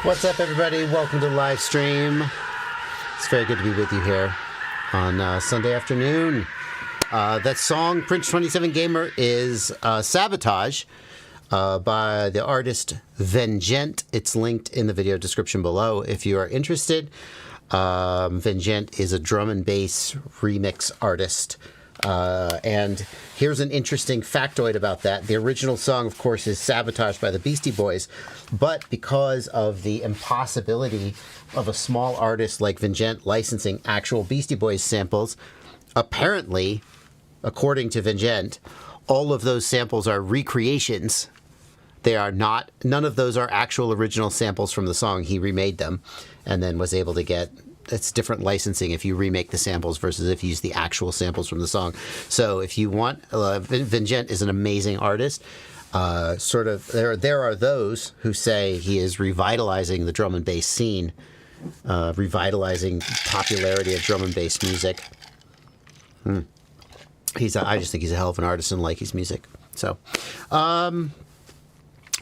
What's up, everybody? Welcome to Livestream. It's very good to be with you here on Sunday afternoon. That song, Prince 27 Gamer, is Sabotage by the artist Vengent. It's linked in the video description below if you are interested. Vengent is a drum and bass remix artist. And here's an interesting factoid about that. The original song, of course, is Sabotage by the Beastie Boys, but because of the impossibility of a small artist like Vengent licensing actual Beastie Boys samples, apparently, according to Vengent, all of those samples are recreations. They are not, none of those are actual original samples from the song. He remade them and then was able to get, it's different licensing if you remake the samples versus if you use the actual samples from the song. So if you want, Vengent is an amazing artist. There are those who say he is revitalizing the drum and bass scene, revitalizing popularity of drum and bass music. I just think he's a hell of an artist and like his music. So,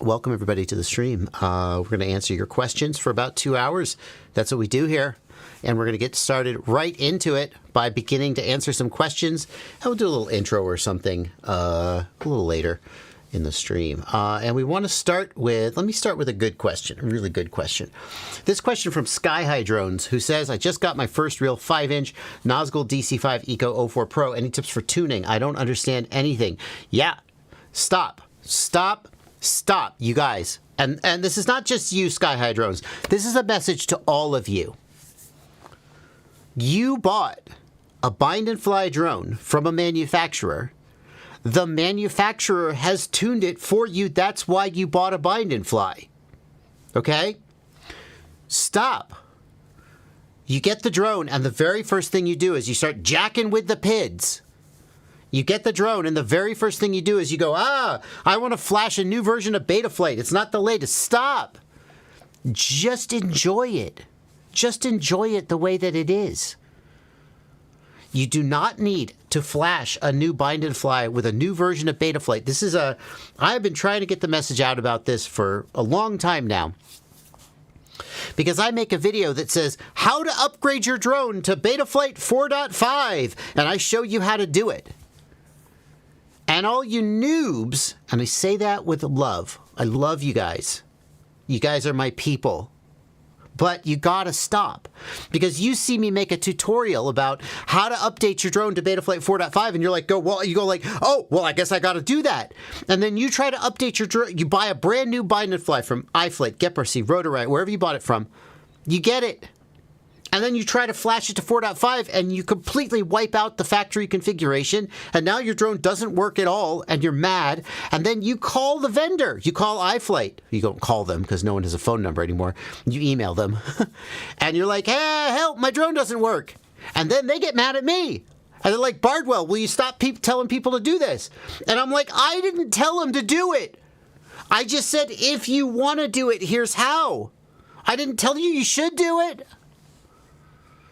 welcome everybody to the stream. We're going to answer your questions for about 2 hours. That's what we do here. And we're going to get started right into it by beginning to answer some questions. And we'll do a little intro or something a little later in the stream. And we want to start with, let me start with a good question, a really good question. This question from Sky High Drones, who says, I just got my first real 5-inch Nazgul DC5 Eco 04 Pro. Any tips for tuning? I don't understand anything. Yeah, stop, you guys. And this is not just you, Sky High Drones. This is a message to all of you. You bought a bind and fly drone from a manufacturer. The manufacturer has tuned it for you. That's why you bought a bind and fly. Okay? Stop. You get the drone, and the very first thing you do is you start jacking with the PIDs. You get the drone, and the very first thing you do is you go, I want to flash a new version of Betaflight. It's not the latest. Stop. Just enjoy it. Just enjoy it the way that it is. You do not need to flash a new bind and fly with a new version of Betaflight. I have been trying to get the message out about this for a long time now. Because I make a video that says how to upgrade your drone to Betaflight 4.5, and I show you how to do it. And all you noobs, and I say that with love, I love you guys. You guys are my people. But you gotta stop, because you see me make a tutorial about how to update your drone to Betaflight 4.5, and you're like, I guess I gotta do that. And then you try to update your drone, you buy a brand new bind and fly from iFlight, Geparcy, Rotorite, wherever you bought it from. You get it. And then you try to flash it to 4.5, and you completely wipe out the factory configuration, and now your drone doesn't work at all, and you're mad. And then you call the vendor. You call iFlight. You don't call them, because no one has a phone number anymore. You email them. And you're like, hey, help, my drone doesn't work. And then they get mad at me. And they're like, Bardwell, will you stop telling people to do this? And I'm like, I didn't tell them to do it. I just said, if you want to do it, here's how. I didn't tell you should do it.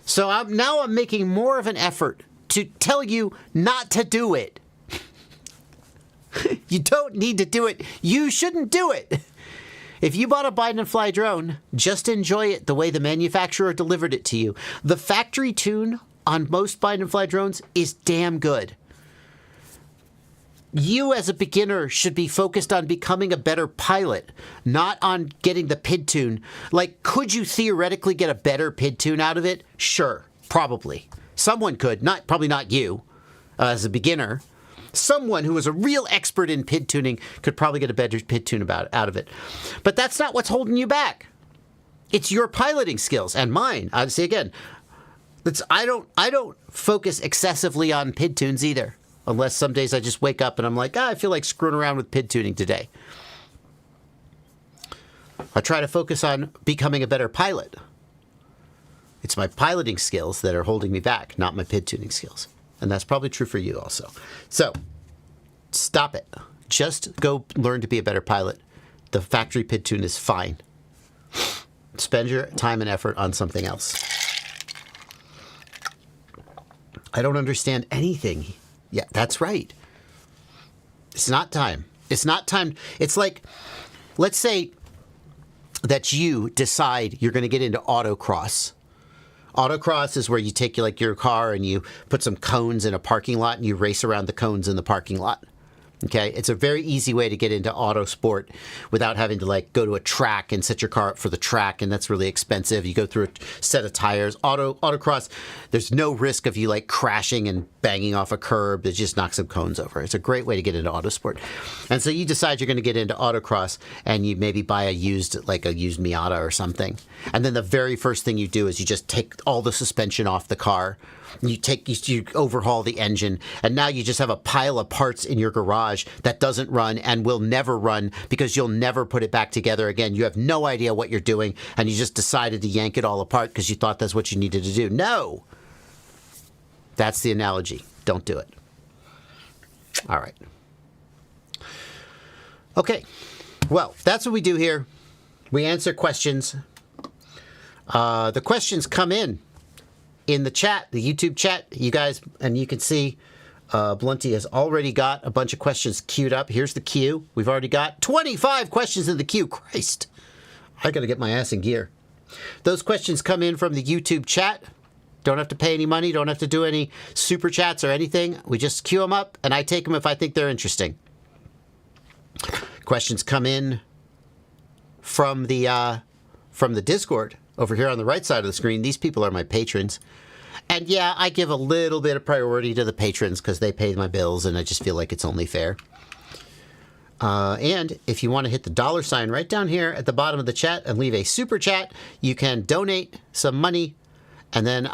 So now I'm making more of an effort to tell you not to do it. You don't need to do it. You shouldn't do it. If you bought a bind and fly drone, just enjoy it the way the manufacturer delivered it to you. The factory tune on most bind and fly drones is damn good. You as a beginner should be focused on becoming a better pilot, not on getting the PID tune. Like, could you theoretically get a better PID tune out of it? Sure, probably. Someone could, probably not you, as a beginner. Someone who is a real expert in PID tuning could probably get a better PID tune out of it. But that's not what's holding you back. It's your piloting skills and mine. I'll say again, I don't focus excessively on PID tunes either. Unless some days I just wake up and I'm like, I feel like screwing around with PID tuning today. I try to focus on becoming a better pilot. It's my piloting skills that are holding me back, not my PID tuning skills. And that's probably true for you also. So, stop it. Just go learn to be a better pilot. The factory PID tune is fine. Spend your time and effort on something else. I don't understand anything. Yeah, that's right. It's not time. It's not time. It's like, let's say that you decide you're going to get into autocross. Autocross is where you take your car and you put some cones in a parking lot and you race around the cones in the parking lot. Okay, it's a very easy way to get into auto sport without having to go to a track and set your car up for the track, and that's really expensive. You go through a set of tires. Autocross, there's no risk of you crashing and banging off a curb. It just knocks some cones over. It's a great way to get into auto sport. And so you decide you're going to get into autocross, and you maybe buy a used Miata or something. And then the very first thing you do is you just take all the suspension off the car. You overhaul the engine, and now you just have a pile of parts in your garage that doesn't run and will never run because you'll never put it back together again. You have no idea what you're doing, and you just decided to yank it all apart because you thought that's what you needed to do. No! That's the analogy. Don't do it. All right. Okay. Well, that's what we do here. We answer questions. The questions come in the chat, the YouTube chat, you guys, and you can see Blunty has already got a bunch of questions queued up. Here's the queue. We've already got 25 questions in the queue. Christ, I got to get my ass in gear. Those questions come in from the YouTube chat. Don't have to pay any money. Don't have to do any super chats or anything. We just queue them up, and I take them if I think they're interesting. Questions come in from the Discord over here on the right side of the screen. These people are my patrons. And yeah, I give a little bit of priority to the patrons because they pay my bills, and I just feel like it's only fair. And if you want to hit the $sign right down here at the bottom of the chat and leave a super chat, you can donate some money. And then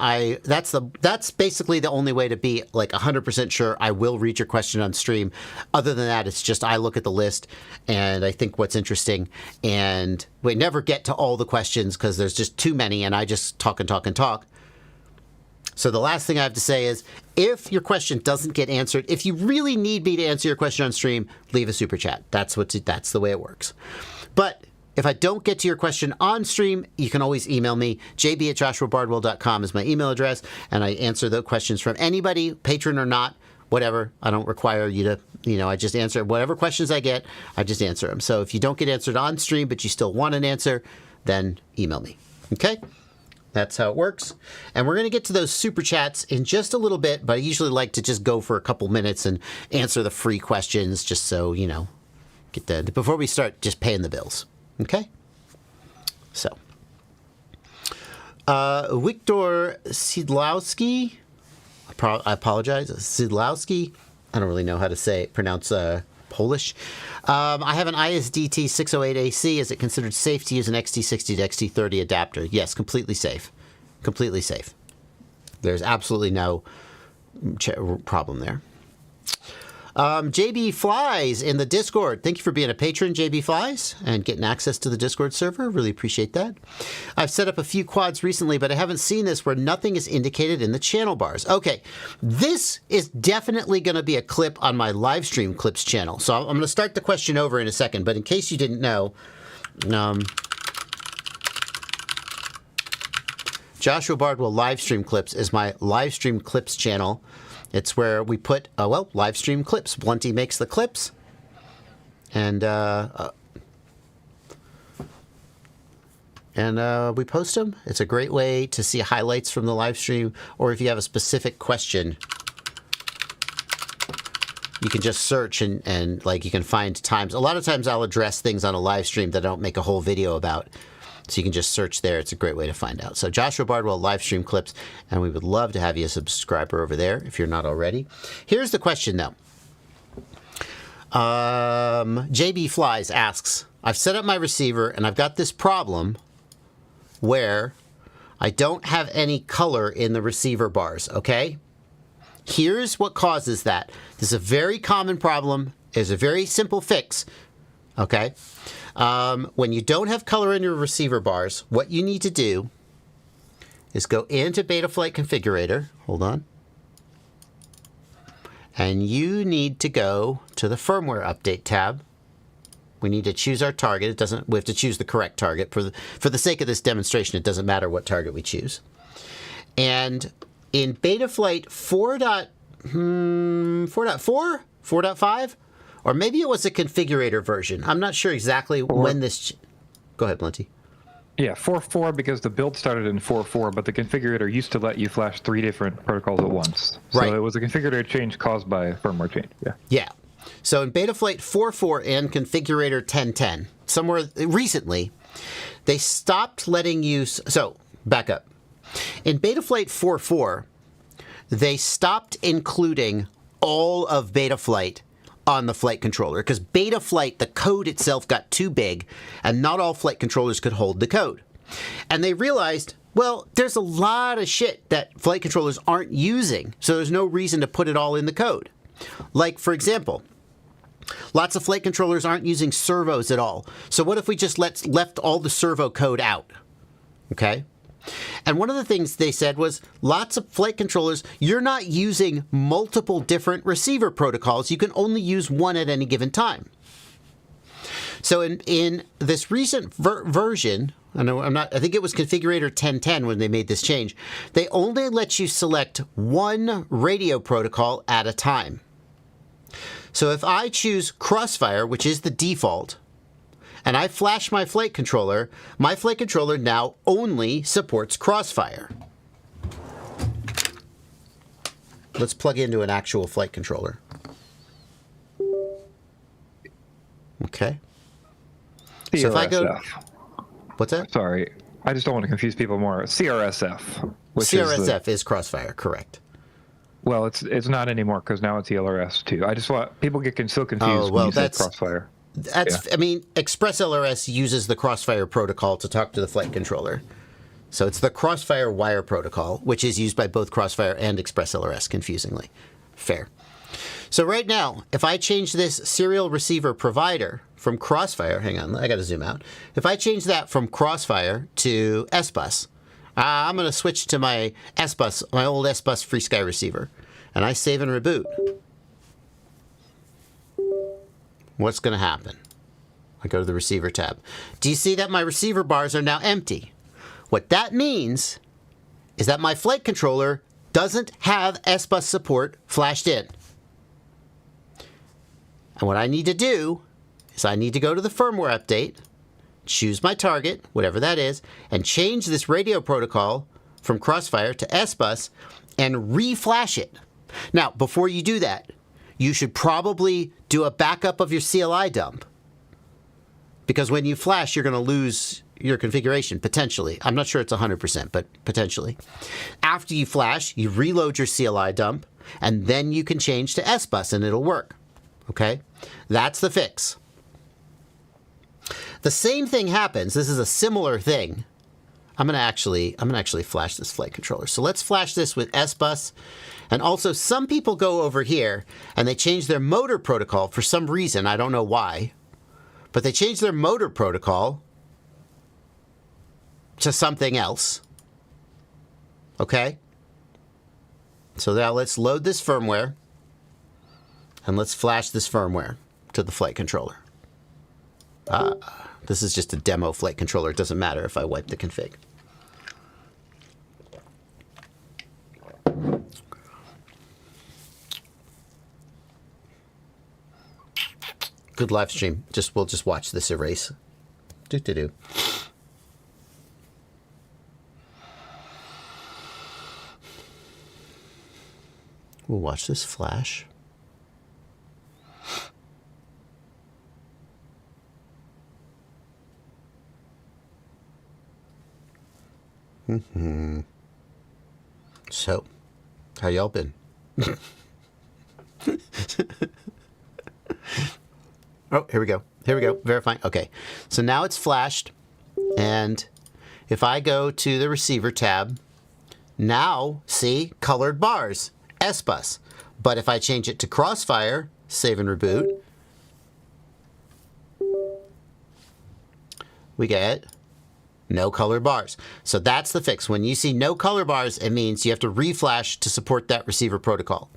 that's basically the only way to be 100% sure I will read your question on stream. Other than that, it's just I look at the list and I think what's interesting, and we never get to all the questions because there's just too many, and I just talk and talk and talk. So the last thing I have to say is, if your question doesn't get answered, if you really need me to answer your question on stream, leave a super chat. That's the way it works. But if I don't get to your question on stream, you can always email me. jb@joshuabardwell.com is my email address, and I answer the questions from anybody, patron or not, whatever. I don't require you to, I just answer whatever questions I get. I just answer them. So if you don't get answered on stream, but you still want an answer, then email me. Okay? That's how it works. And we're going to get to those super chats in just a little bit, but I usually like to just go for a couple minutes and answer the free questions just so, before we start just paying the bills. Okay? So, Wiktor Sidlowski, I apologize, Sidlowski, I don't really know how to pronounce Polish. I have an ISDT 608AC. Is it considered safe to use an XT60 to XT30 adapter? Yes, completely safe. Completely safe. There's absolutely no problem there. JB Flies in the Discord. Thank you for being a patron, JB Flies, and getting access to the Discord server. Really appreciate that. I've set up a few quads recently, but I haven't seen this where nothing is indicated in the channel bars. Okay, this is definitely going to be a clip on my Livestream clips channel. So I'm going to start the question over in a second, but in case you didn't know, Joshua Bardwell Livestream Clips is my Livestream Clips channel. It's where we put, live stream clips. Blunty makes the clips. And we post them. It's a great way to see highlights from the live stream. Or if you have a specific question, you can just search and you can find times. A lot of times I'll address things on a live stream that I don't make a whole video about. So you can just search there. It's a great way to find out. So Joshua Bardwell live stream clips, and we would love to have you a subscriber over there if you're not already. Here's the question, though. JB Flies asks, I've set up my receiver, and I've got this problem where I don't have any color in the receiver bars, okay? Here's what causes that. This is a very common problem. There's a very simple fix, okay? When you don't have color in your receiver bars, what you need to do is go into Betaflight Configurator. Hold on. And you need to go to the Firmware Update tab. We need to choose our target. We have to choose the correct target. For the sake of this demonstration, it doesn't matter what target we choose. And in Betaflight 4.4, 4.5, or maybe it was a configurator version. I'm not sure exactly when this... Go ahead, Blunty. Yeah, 4.4 because the build started in 4.4, but the configurator used to let you flash 3 different protocols at once. So Right. it was a configurator change caused by a firmware change. Yeah. Yeah. So in Betaflight 4.4 and Configurator 10.10, somewhere recently, they stopped letting you... So, back up. In Betaflight 4.4, they stopped including all of Betaflight on the flight controller because Betaflight, the code itself got too big and not all flight controllers could hold the code. And they realized, well, there's a lot of shit that flight controllers aren't using, so there's no reason to put it all in the code. Like, for example, lots of flight controllers aren't using servos at all. So what if we just left all the servo code out? Okay? And one of the things they said was lots of flight controllers, you're not using multiple different receiver protocols. You can only use one at any given time. So in this recent version, I think it was Configurator 10.10 when they made this change, they only let you select one radio protocol at a time. So if I choose Crossfire, which is the default, and I flash my flight controller now only supports Crossfire. Let's plug into an actual flight controller. Okay. CRSF. So if I go... What's that? Sorry, I just don't want to confuse people more. CRSF. CRSF is Crossfire, correct. Well, it's not anymore because now it's ELRS too. I just want people get so confused when you say Crossfire. I mean, Express LRS uses the Crossfire protocol to talk to the flight controller. So it's the Crossfire wire protocol, which is used by both Crossfire and Express LRS, confusingly. Fair. So right now, if I change this serial receiver provider from Crossfire, hang on, I got to zoom out. If I change that from Crossfire to S-Bus, I'm going to switch to my S-Bus, my old S-Bus FreeSky receiver, and I save and reboot. What's going to happen? I go to the receiver tab. Do you see that my receiver bars are now empty? What that means is that my flight controller doesn't have S-Bus support flashed in. And what I need to do is I need to go to the firmware update, choose my target, whatever that is, and change this radio protocol from Crossfire to S-Bus and re-flash it. Now, before you do that, you should probably do a backup of your CLI dump. Because when you flash, you're going to lose your configuration, potentially. I'm not sure it's 100%, but potentially. After you flash, you reload your CLI dump, and then you can change to S-Bus, and it'll work. Okay? That's the fix. The same thing happens. This is a similar thing. I'm gonna actually flash this flight controller. So let's flash this with S-Bus. And also, some people go over here and they change their motor protocol for some reason. I don't know why. But they change their motor protocol to something else. Okay? So now let's load this firmware. And let's flash this firmware to the flight controller. This is just a demo flight controller. It doesn't matter if I wipe the config. Good live stream. We'll just watch this erase. Do. We'll watch this flash. So, how y'all been? Oh, here we go. Verifying. Okay. So now it's flashed. And if I go to the receiver tab, now see colored bars, S-Bus. But if I change it to Crossfire, save and reboot, we get no color bars. So that's the fix. When you see no color bars, it means you have to reflash to support that receiver protocol.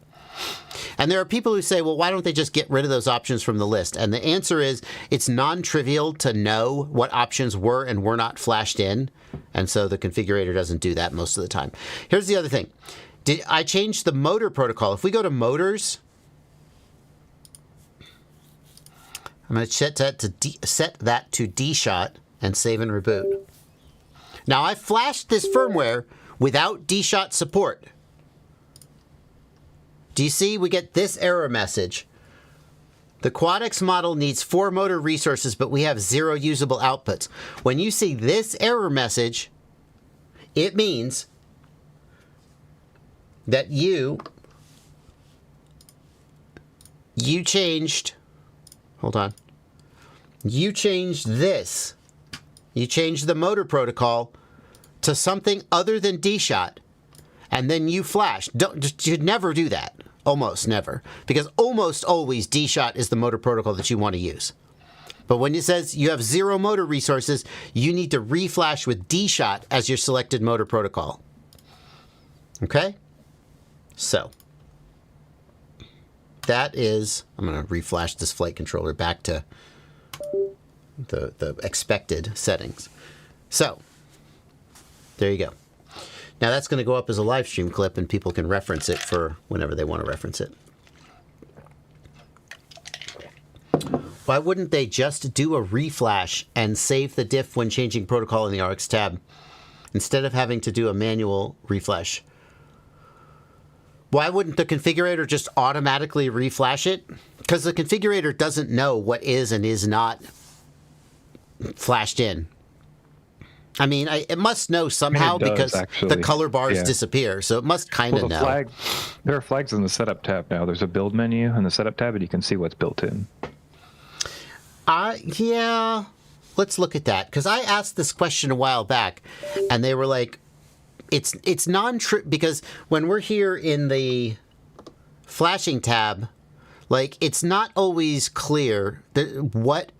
And there are people who say, well, why don't they just get rid of those options from the list? And the answer is it's non-trivial to know what options were and were not flashed in. And so the configurator doesn't do that most of the time. Here's the other thing. I changed the motor protocol. If we go to motors, I'm going to set that to D-Shot and save and reboot. Now, I flashed this firmware without D-Shot support. Do you see? We get this error message. The Quad-X model needs 4 motor resources, but we have 0 usable outputs. When you see this error message, it means that you changed, hold on, you changed this. You changed the motor protocol to something other than D-Shot, and then you flashed. You'd never do that. Almost never. Because almost always D-Shot is the motor protocol that you want to use. But when it says you have 0 motor resources, you need to reflash with D-Shot as your selected motor protocol. Okay? So, that is, I'm going to reflash this flight controller back to the expected settings. So, there you go. Now that's going to go up as a live stream clip and people can reference it for whenever they want to reference it. Why wouldn't they just do a reflash and save the diff when changing protocol in the RX tab instead of having to do a manual reflash? Why wouldn't the configurator just automatically reflash it? Because the configurator doesn't know what is and is not flashed in. I mean, it must know somehow because the color bars disappear, so it must kind of know. There are flags in the setup tab now. There's a build menu in the setup tab, and you can see what's built in. Yeah, let's look at that. Because I asked this question a while back, and they were like, it's non-true, because when we're here in the flashing tab, like, it's not always clear what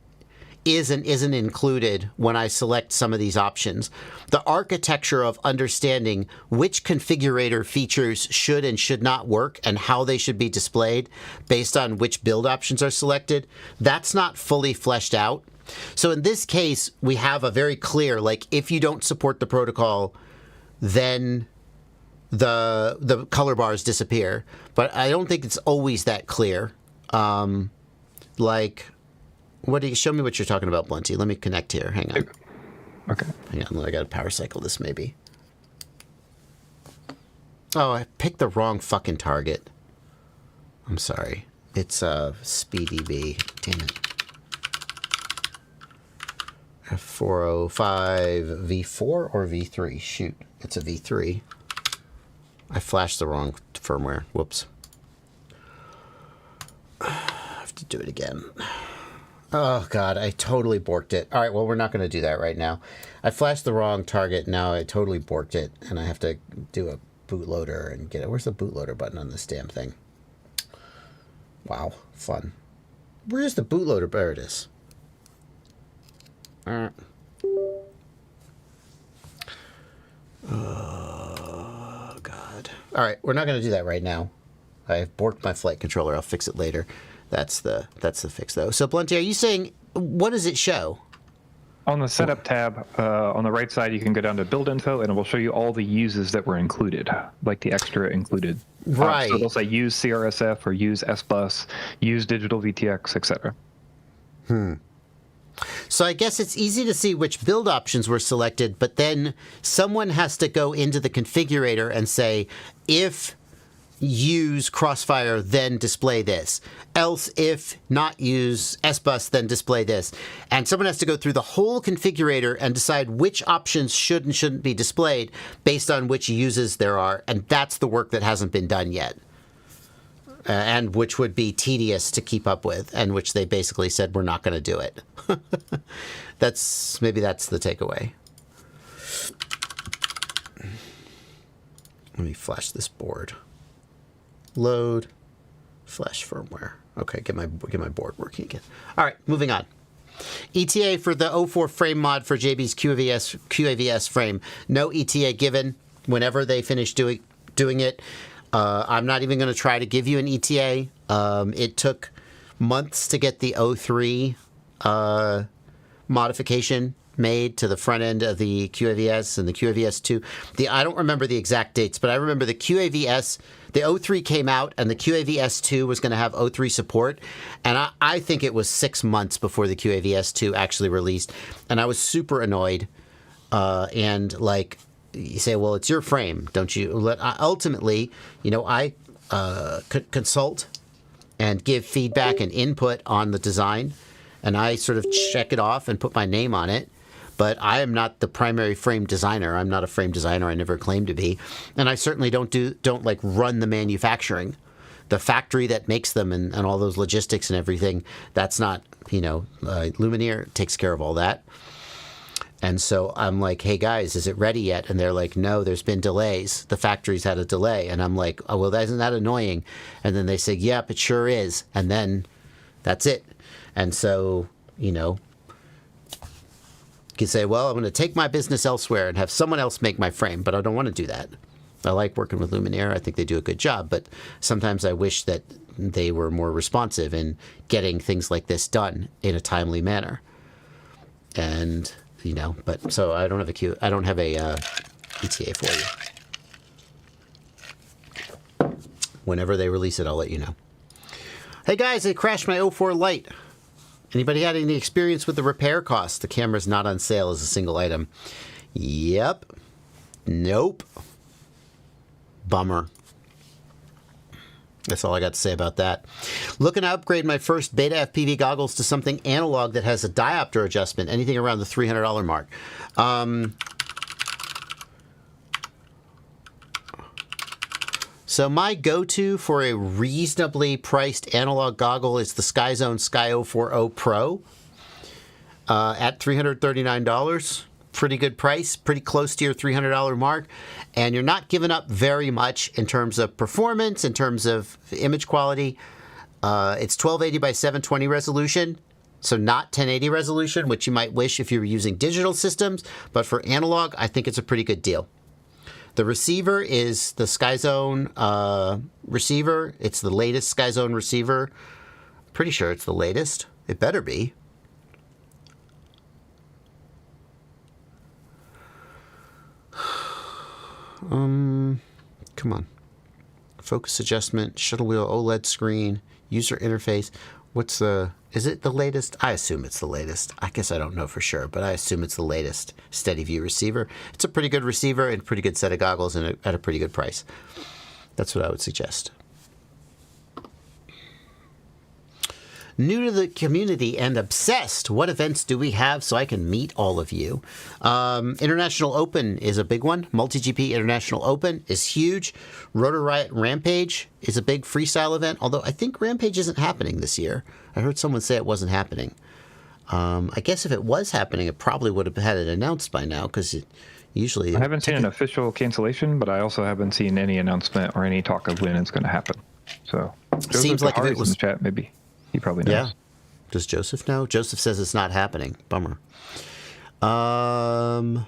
is and isn't included when I select some of these options. The architecture of understanding which configurator features should and should not work and how they should be displayed based on which build options are selected, that's not fully fleshed out. So in this case, we have a very clear, like, if you don't support the protocol, then the color bars disappear. But I don't think it's always that clear. Like, what do you show me what you're talking about, Blunty? Let me connect here. Hang on. Okay. Hang on. I got to power cycle this maybe. Oh, I picked the wrong fucking target. I'm sorry. It's SpeeDB. Damn it. F405 V4 or V3? Shoot. It's a V3. I flashed the wrong firmware. Whoops. I have to do it again. Oh, God, I totally borked it. All right, well, we're not going to do that right now. I flashed the wrong target. Now I totally borked it, and I have to do a bootloader and get it. Where's the bootloader button on this damn thing? Wow, fun. Where's the bootloader? There it is. Oh, God. All right, we're not going to do that right now. I've borked my flight controller. I'll fix it later. That's the fix, though. So, Blunty, are you saying, what does it show? On the setup tab, on the right side, you can go down to build info, and it will show you all the uses that were included, like the extra included. Right. So it'll say use CRSF or use SBus, use digital VTX, etc. So I guess it's easy to see which build options were selected, but then someone has to go into the configurator and say, if use Crossfire, then display this. Else, if not use SBus, then display this. And someone has to go through the whole configurator and decide which options should and shouldn't be displayed based on which uses there are. And that's the work that hasn't been done yet. And which would be tedious to keep up with, and which they basically said, we're not going to do it. Maybe that's the takeaway. Let me flash this board. Load, flash firmware. Okay, get my board working again. All right, moving on. ETA for the 04 frame mod for JB's QAVS frame. No ETA given. Whenever they finish doing it, I'm not even going to try to give you an ETA. It took months to get the 03 modification made to the front end of the QAVS and the QAVS 2. I don't remember the exact dates, but I remember the QAVS, the 03 came out, and the QAVS 2 was going to have 03 support. And I think it was 6 months before the QAVS 2 actually released. And I was super annoyed and like you say, well, it's your frame, don't you? Ultimately, I consult and give feedback and input on the design, and I sort of check it off and put my name on it. But I am not the primary frame designer. I'm not a frame designer. I never claimed to be, and I certainly don't like run the manufacturing, the factory that makes them, and all those logistics and everything. That's not, Luminaire takes care of all that. And so I'm like, hey guys, is it ready yet? And they're like, no, there's been delays. The factory's had a delay. And I'm like, oh, well, isn't that annoying? And then they say, yep, it sure is. And then that's it. And so, you can say, well, I'm going to take my business elsewhere and have someone else make my frame, but I don't want to do that. I like working with Luminaire. I think they do a good job, but sometimes I wish that they were more responsive in getting things like this done in a timely manner. And but so I don't have a ETA for you. Whenever they release it, I'll let you know. Hey guys, I crashed my 04 light. Anybody had any experience with the repair cost? The camera's not on sale as a single item. Yep. Nope. Bummer. That's all I got to say about that. Looking to upgrade my first beta FPV goggles to something analog that has a diopter adjustment, anything around the $300 mark. So my go-to for a reasonably priced analog goggle is the SkyZone Sky 040 Pro at $339. Pretty good price, pretty close to your $300 mark, and you're not giving up very much in terms of performance, in terms of image quality. It's 1280 by 720 resolution, so not 1080 resolution, which you might wish if you were using digital systems, but for analog, I think it's a pretty good deal. The receiver is the SkyZone receiver. It's the latest SkyZone receiver. Pretty sure it's the latest. It better be. Come on. Focus adjustment, shuttle wheel, OLED screen, user interface. Is it the latest? I assume it's the latest. I guess I don't know for sure, but I assume it's the latest steady view receiver. It's a pretty good receiver and a pretty good set of goggles and at a pretty good price. That's what I would suggest. New to the community and obsessed. What events do we have so I can meet all of you? International Open is a big one. Multi-GP International Open is huge. Rotor Riot Rampage is a big freestyle event, although I think Rampage isn't happening this year. I heard someone say it wasn't happening. I guess if it was happening, it probably would have had it announced by now, because it usually... I haven't seen an official cancellation, but I also haven't seen any announcement or any talk of when it's going to happen. So, seems like if it was in the chat, maybe. He probably knows. Yeah. Does Joseph know? Joseph says it's not happening. Bummer. I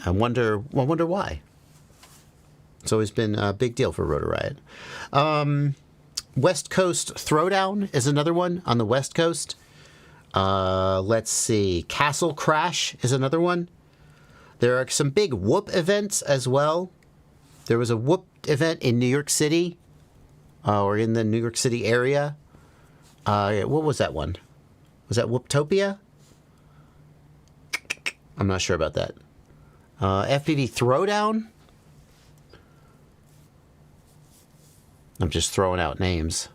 wonder why. It's always been a big deal for Rotor Riot. West Coast Throwdown is another one on the West Coast. Let's see. Castle Crash is another one. There are some big Whoop events as well. There was a Whoop event in New York City, or in the New York City area. What was that one? Was that Whooptopia? I'm not sure about that. FPV Throwdown? I'm just throwing out names.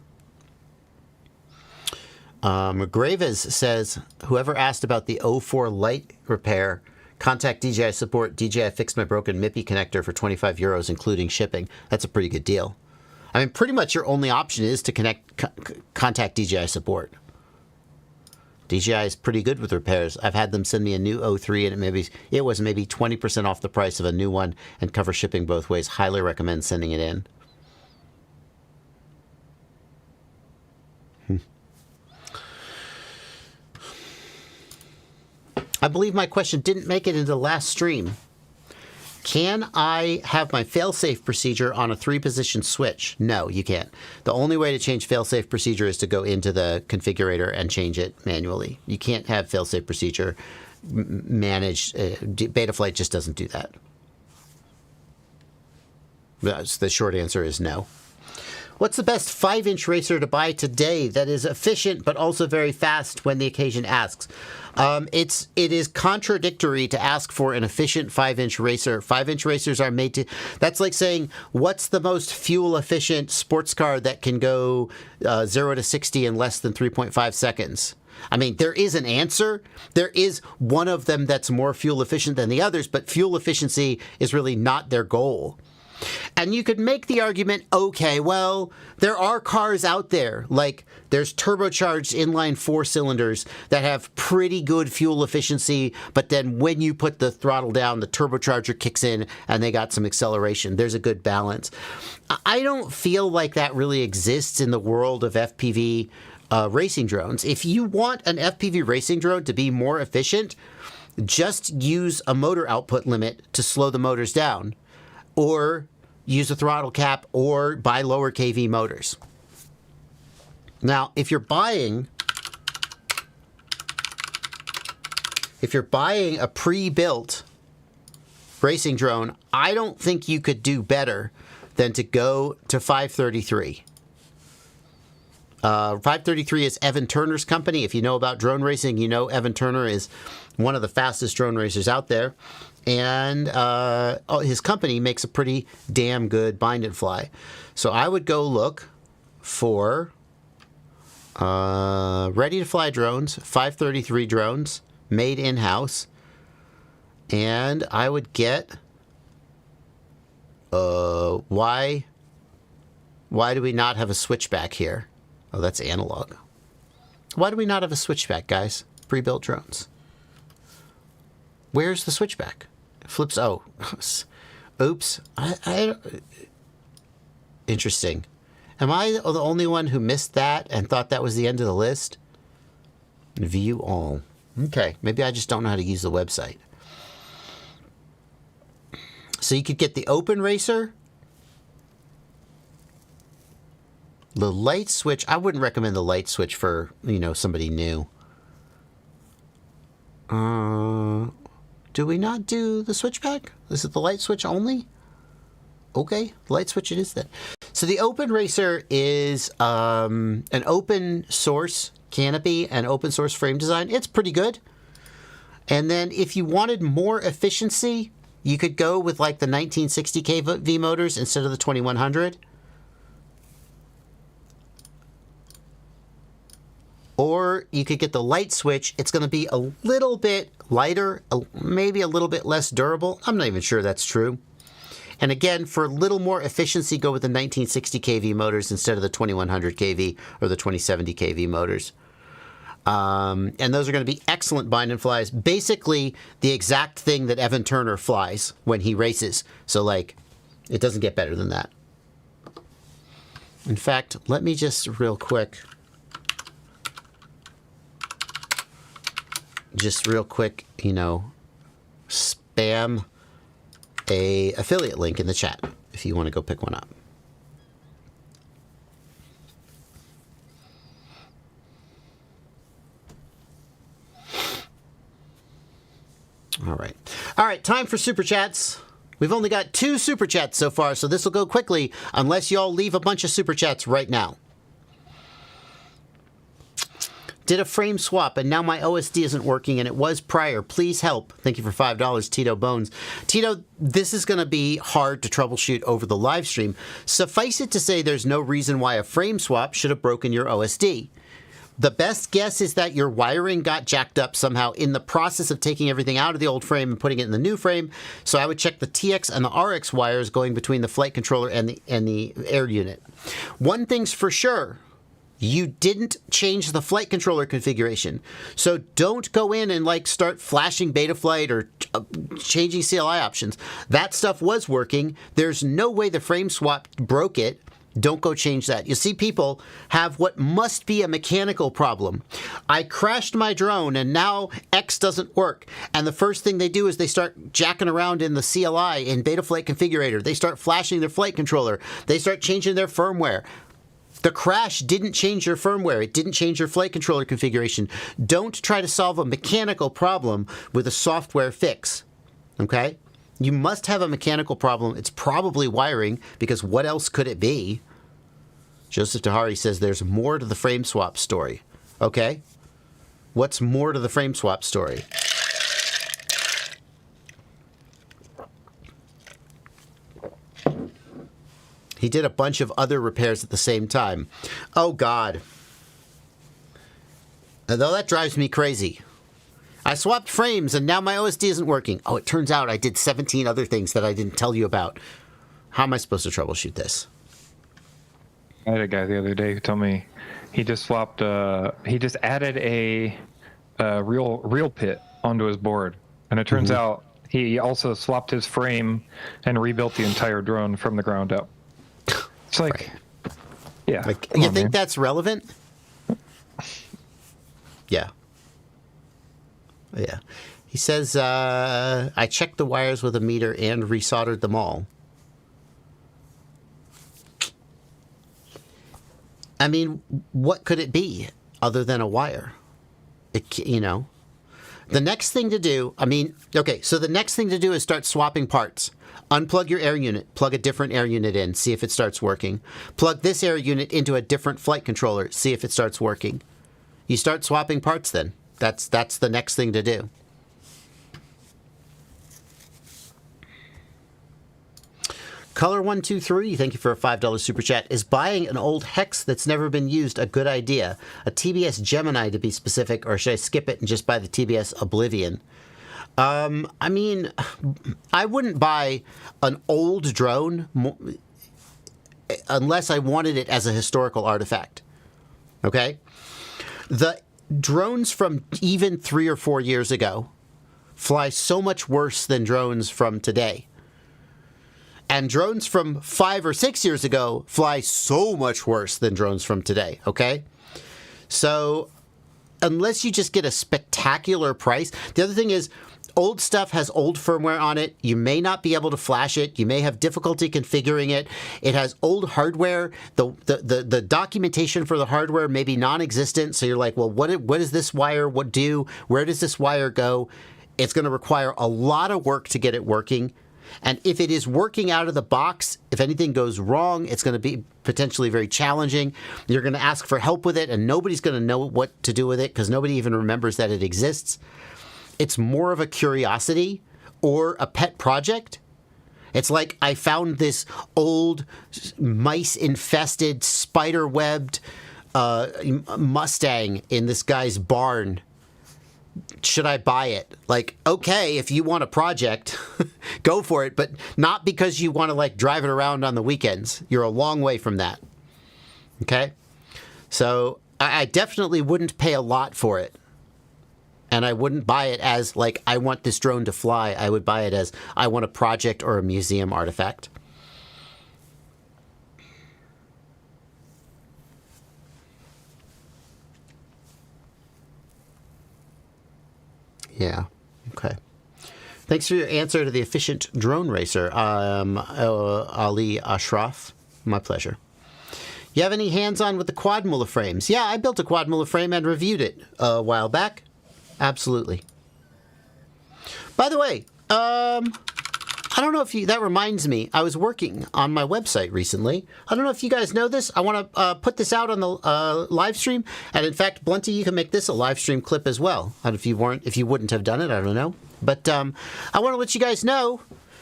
Graves says, whoever asked about the 04 light repair, contact DJI support. DJI fixed my broken MIPI connector for 25 euros, including shipping. That's a pretty good deal. I mean, pretty much your only option is to contact DJI support. DJI is pretty good with repairs. I've had them send me a new 03, and it was maybe 20% off the price of a new one and cover shipping both ways. Highly recommend sending it in. I believe my question didn't make it into the last stream. Can I have my failsafe procedure on a 3-position switch? No, you can't. The only way to change failsafe procedure is to go into the configurator and change it manually. You can't have failsafe procedure managed. Betaflight just doesn't do that. The short answer is no. What's the best 5-inch racer to buy today that is efficient but also very fast when the occasion asks? It is contradictory to ask for an efficient 5-inch racer. 5-inch racers are made to... That's like saying, what's the most fuel-efficient sports car that can go 0 to 60 in less than 3.5 seconds? I mean, there is an answer. There is one of them that's more fuel efficient than the others, but fuel efficiency is really not their goal. And you could make the argument, okay, well, there are cars out there, like there's turbocharged inline 4 cylinders that have pretty good fuel efficiency, but then when you put the throttle down, the turbocharger kicks in and they got some acceleration. There's a good balance. I don't feel like that really exists in the world of FPV racing drones. If you want an FPV racing drone to be more efficient, just use a motor output limit to slow the motors down, or use a throttle cap, or buy lower kV motors. Now, if you're buying a pre-built racing drone, I don't think you could do better than to go to 533. 533 is Evan Turner's company. If you know about drone racing, you know Evan Turner is one of the fastest drone racers out there. And his company makes a pretty damn good bind and fly. So I would go look for ready-to-fly drones, 533 drones, made in-house. And I would get... why do we not have a switchback here? Oh, that's analog. Why do we not have a switchback, guys? Pre-built drones. Where's the switchback? Flips. Oh, oops. Interesting. Am I the only one who missed that and thought that was the end of the list? View all. Okay, maybe I just don't know how to use the website. So you could get the open racer, the light switch. I wouldn't recommend the light switch for, somebody new. Do we not do the switchback? Is it the light switch only? Okay, light switch it is then. So the open racer is an open source canopy and open source frame design. It's pretty good. And then if you wanted more efficiency, you could go with like the 1960 kV motors instead of the 2100. Or you could get the light switch. It's going to be a little bit lighter, maybe a little bit less durable. I'm not even sure that's true. And again, for a little more efficiency, go with the 1960 kV motors instead of the 2100 kV or the 2070 kV motors. And those are going to be excellent bind and flies. Basically, the exact thing that Evan Turner flies when he races. So, it doesn't get better than that. In fact, let me just real quick, spam a affiliate link in the chat if you want to go pick one up. All right, time for super chats. We've only got 2 super chats so far, so this will go quickly unless y'all leave a bunch of super chats right now. Did a frame swap and now my OSD isn't working and it was prior. Please help. Thank you for $5, Tito Bones. Tito, this is going to be hard to troubleshoot over the live stream. Suffice it to say there's no reason why a frame swap should have broken your OSD. The best guess is that your wiring got jacked up somehow in the process of taking everything out of the old frame and putting it in the new frame. So I would check the TX and the RX wires going between the flight controller and the air unit. One thing's for sure. You didn't change the flight controller configuration. So don't go in and start flashing Betaflight or changing CLI options. That stuff was working. There's no way the frame swap broke it. Don't go change that. You see, people have what must be a mechanical problem. I crashed my drone and now X doesn't work. And the first thing they do is they start jacking around in the CLI in Betaflight configurator. They start flashing their flight controller. They start changing their firmware. The crash didn't change your firmware. It didn't change your flight controller configuration. Don't try to solve a mechanical problem with a software fix. Okay? You must have a mechanical problem. It's probably wiring, because what else could it be? Joseph Tahari says there's more to the frame swap story. Okay. What's more to the frame swap story? He did a bunch of other repairs at the same time. Oh, God. Though that drives me crazy. I swapped frames and now my OSD isn't working. Oh, it turns out I did 17 other things that I didn't tell you about. How am I supposed to troubleshoot this? I had a guy the other day who told me he just swapped, he just added a real pit onto his board. And it turns out he also swapped his frame and rebuilt the entire drone from the ground up. It's like, yeah. Like, you think that's relevant? Yeah. Yeah. He says, I checked the wires with a meter and resoldered them all. I mean, what could it be other than a wire? You know, the next thing to do, so the next thing to do is start swapping parts. Unplug your air unit, plug a different air unit in, see if it starts working. Plug this air unit into a different flight controller, see if it starts working. You start swapping parts then. That's the next thing to do. Color123, thank you for a $5 super chat. Is buying an old Hex that's never been used a good idea? A TBS Gemini to be specific, or should I skip it and just buy the TBS Oblivion? I mean, I wouldn't buy an old drone unless I wanted it as a historical artifact. Okay? The drones from even 3 or 4 years ago fly so much worse than drones from today. And drones from 5 or 6 years ago fly so much worse than drones from today, okay? So unless you just get a spectacular price, the other thing is old stuff has old firmware on it. You may not be able to flash it. You may have difficulty configuring it. It has old hardware. The documentation for the hardware may be non-existent. So you're like, well, what does this wire do? Where does this wire go? It's going to require a lot of work to get it working. And if it is working out of the box, if anything goes wrong, it's going to be potentially very challenging. You're going to ask for help with it, and nobody's going to know what to do with it because nobody even remembers that it exists. It's more of a curiosity or a pet project. It's like I found this old mice-infested, spider-webbed Mustang in this guy's barn. Should I buy it? Like, okay, if you want a project, go for it, but not because you want to like drive it around on the weekends. You're a long way from that. Okay? So I definitely wouldn't pay a lot for it. And I wouldn't buy it as like, I want this drone to fly. I would buy it as I want a project or a museum artifact. Yeah. Okay. Thanks for your answer to the efficient drone racer, Ali Ashraf. My pleasure. You have any hands-on with the quad Muller frames? Yeah, I built a quad Muller frame and reviewed it a while back. Absolutely. By the way, I don't know if that reminds me, I was working on my website recently. I don't know if you guys know this. I want to put this out on the live stream. And in fact, Blunty, you can make this a live stream clip as well. And if you wouldn't have done it, I don't know. But I want to let you guys know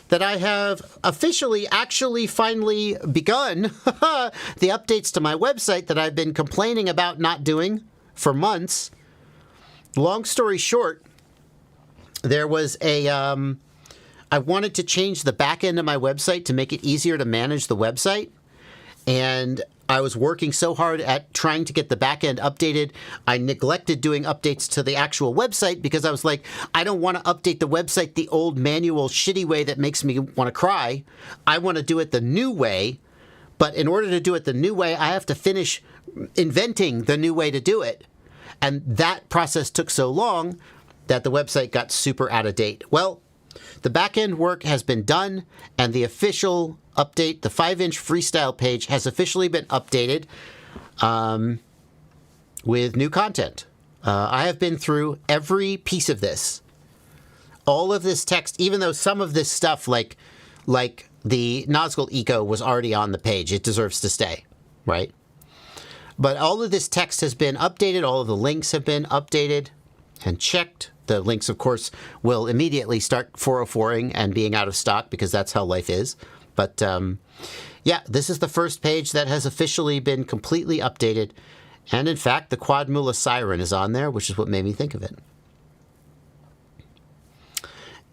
that I have officially, finally begun the updates to my website that I've been complaining about not doing for months. Long story short, there was I wanted to change the back end of my website to make it easier to manage the website. And I was working so hard at trying to get the back end updated, I neglected doing updates to the actual website because I was like, I don't want to update the website the old manual shitty way that makes me want to cry. I want to do it the new way. But in order to do it the new way, I have to finish inventing the new way to do it. And that process took so long that the website got super out of date. Well, the back-end work has been done, and the official update, the 5-inch freestyle page, has officially been updated with new content. I have been through every piece of this. All of this text, even though some of this stuff, like the Nazgul Eco, was already on the page. It deserves to stay, right? But all of this text has been updated. All of the links have been updated and checked. The links, of course, will immediately start 404ing and being out of stock because that's how life is. But yeah, this is the first page that has officially been completely updated. And in fact, the Quadmula Siren is on there, which is what made me think of it.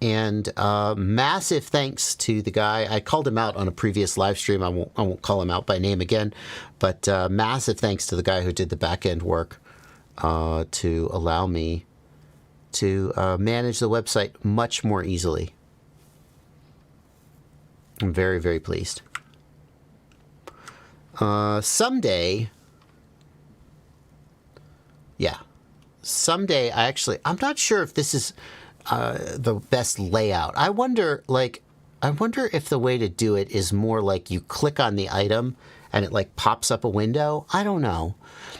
And massive thanks to the guy. I called him out on a previous live stream. I won't call him out by name again. But massive thanks to the guy who did the back end work to allow me to manage the website much more easily. I'm very, very pleased. Someday, I'm not sure if this is the best layout. I wonder if the way to do it is more like you click on the item and it like pops up a window. I don't know.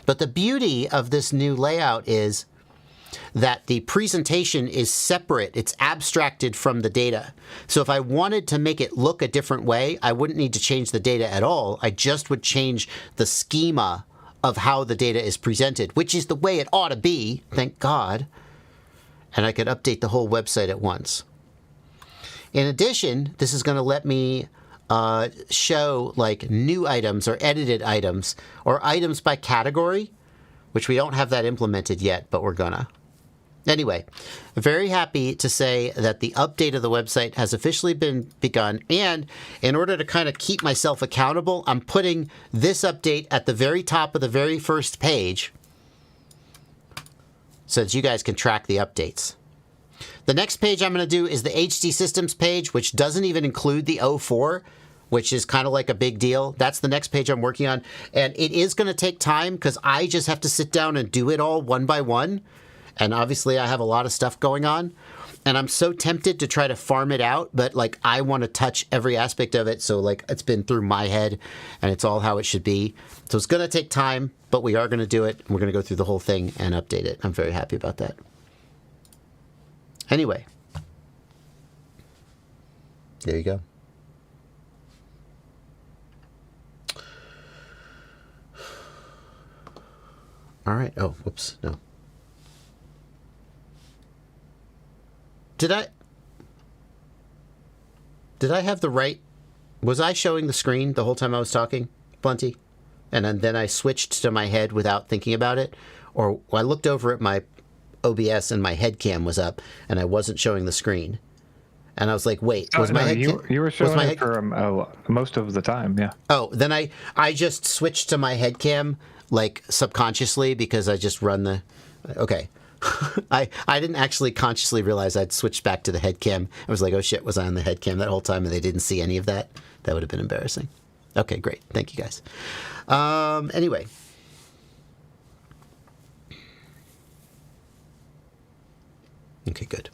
But the beauty of this new layout is that the presentation is separate. It's abstracted from the data. So if I wanted to make it look a different way, I wouldn't need to change the data at all. I just would change the schema of how the data is presented, which is the way it ought to be, thank God. And I could update the whole website at once. In addition, this is going to let me show like new items or edited items or items by category, which we don't have that implemented yet, but we're gonna. Anyway, very happy to say that the update of the website has officially been begun. And in order to kind of keep myself accountable, I'm putting this update at the very top of the very first page so that you guys can track the updates. The next page I'm going to do is the HD Systems page, which doesn't even include the 04, which is kind of like a big deal. That's the next page I'm working on. And it is going to take time because I just have to sit down and do it all one by one. And obviously I have a lot of stuff going on. And I'm so tempted to try to farm it out, but like I want to touch every aspect of it. So like it's been through my head and it's all how it should be. So it's going to take time, but we are going to do it. We're going to go through the whole thing and update it. I'm very happy about that. Anyway, there you go. All right. Oh, whoops. No. Did I have the right... Was I showing the screen the whole time I was talking, Plenty? And then I switched to my head without thinking about it? Or I looked over at my OBS and my head cam was up and I wasn't showing the screen. And I was like, wait, was my head... You were showing it for most of the time, yeah. Oh, then I just switched to my head cam, like, subconsciously because I just run the... Okay. I didn't actually consciously realize I'd switched back to the head cam. I was like, oh shit, was I on the head cam that whole time and they didn't see any of that? That would have been embarrassing. Okay, great. Thank you, guys. Anyway. Okay, good.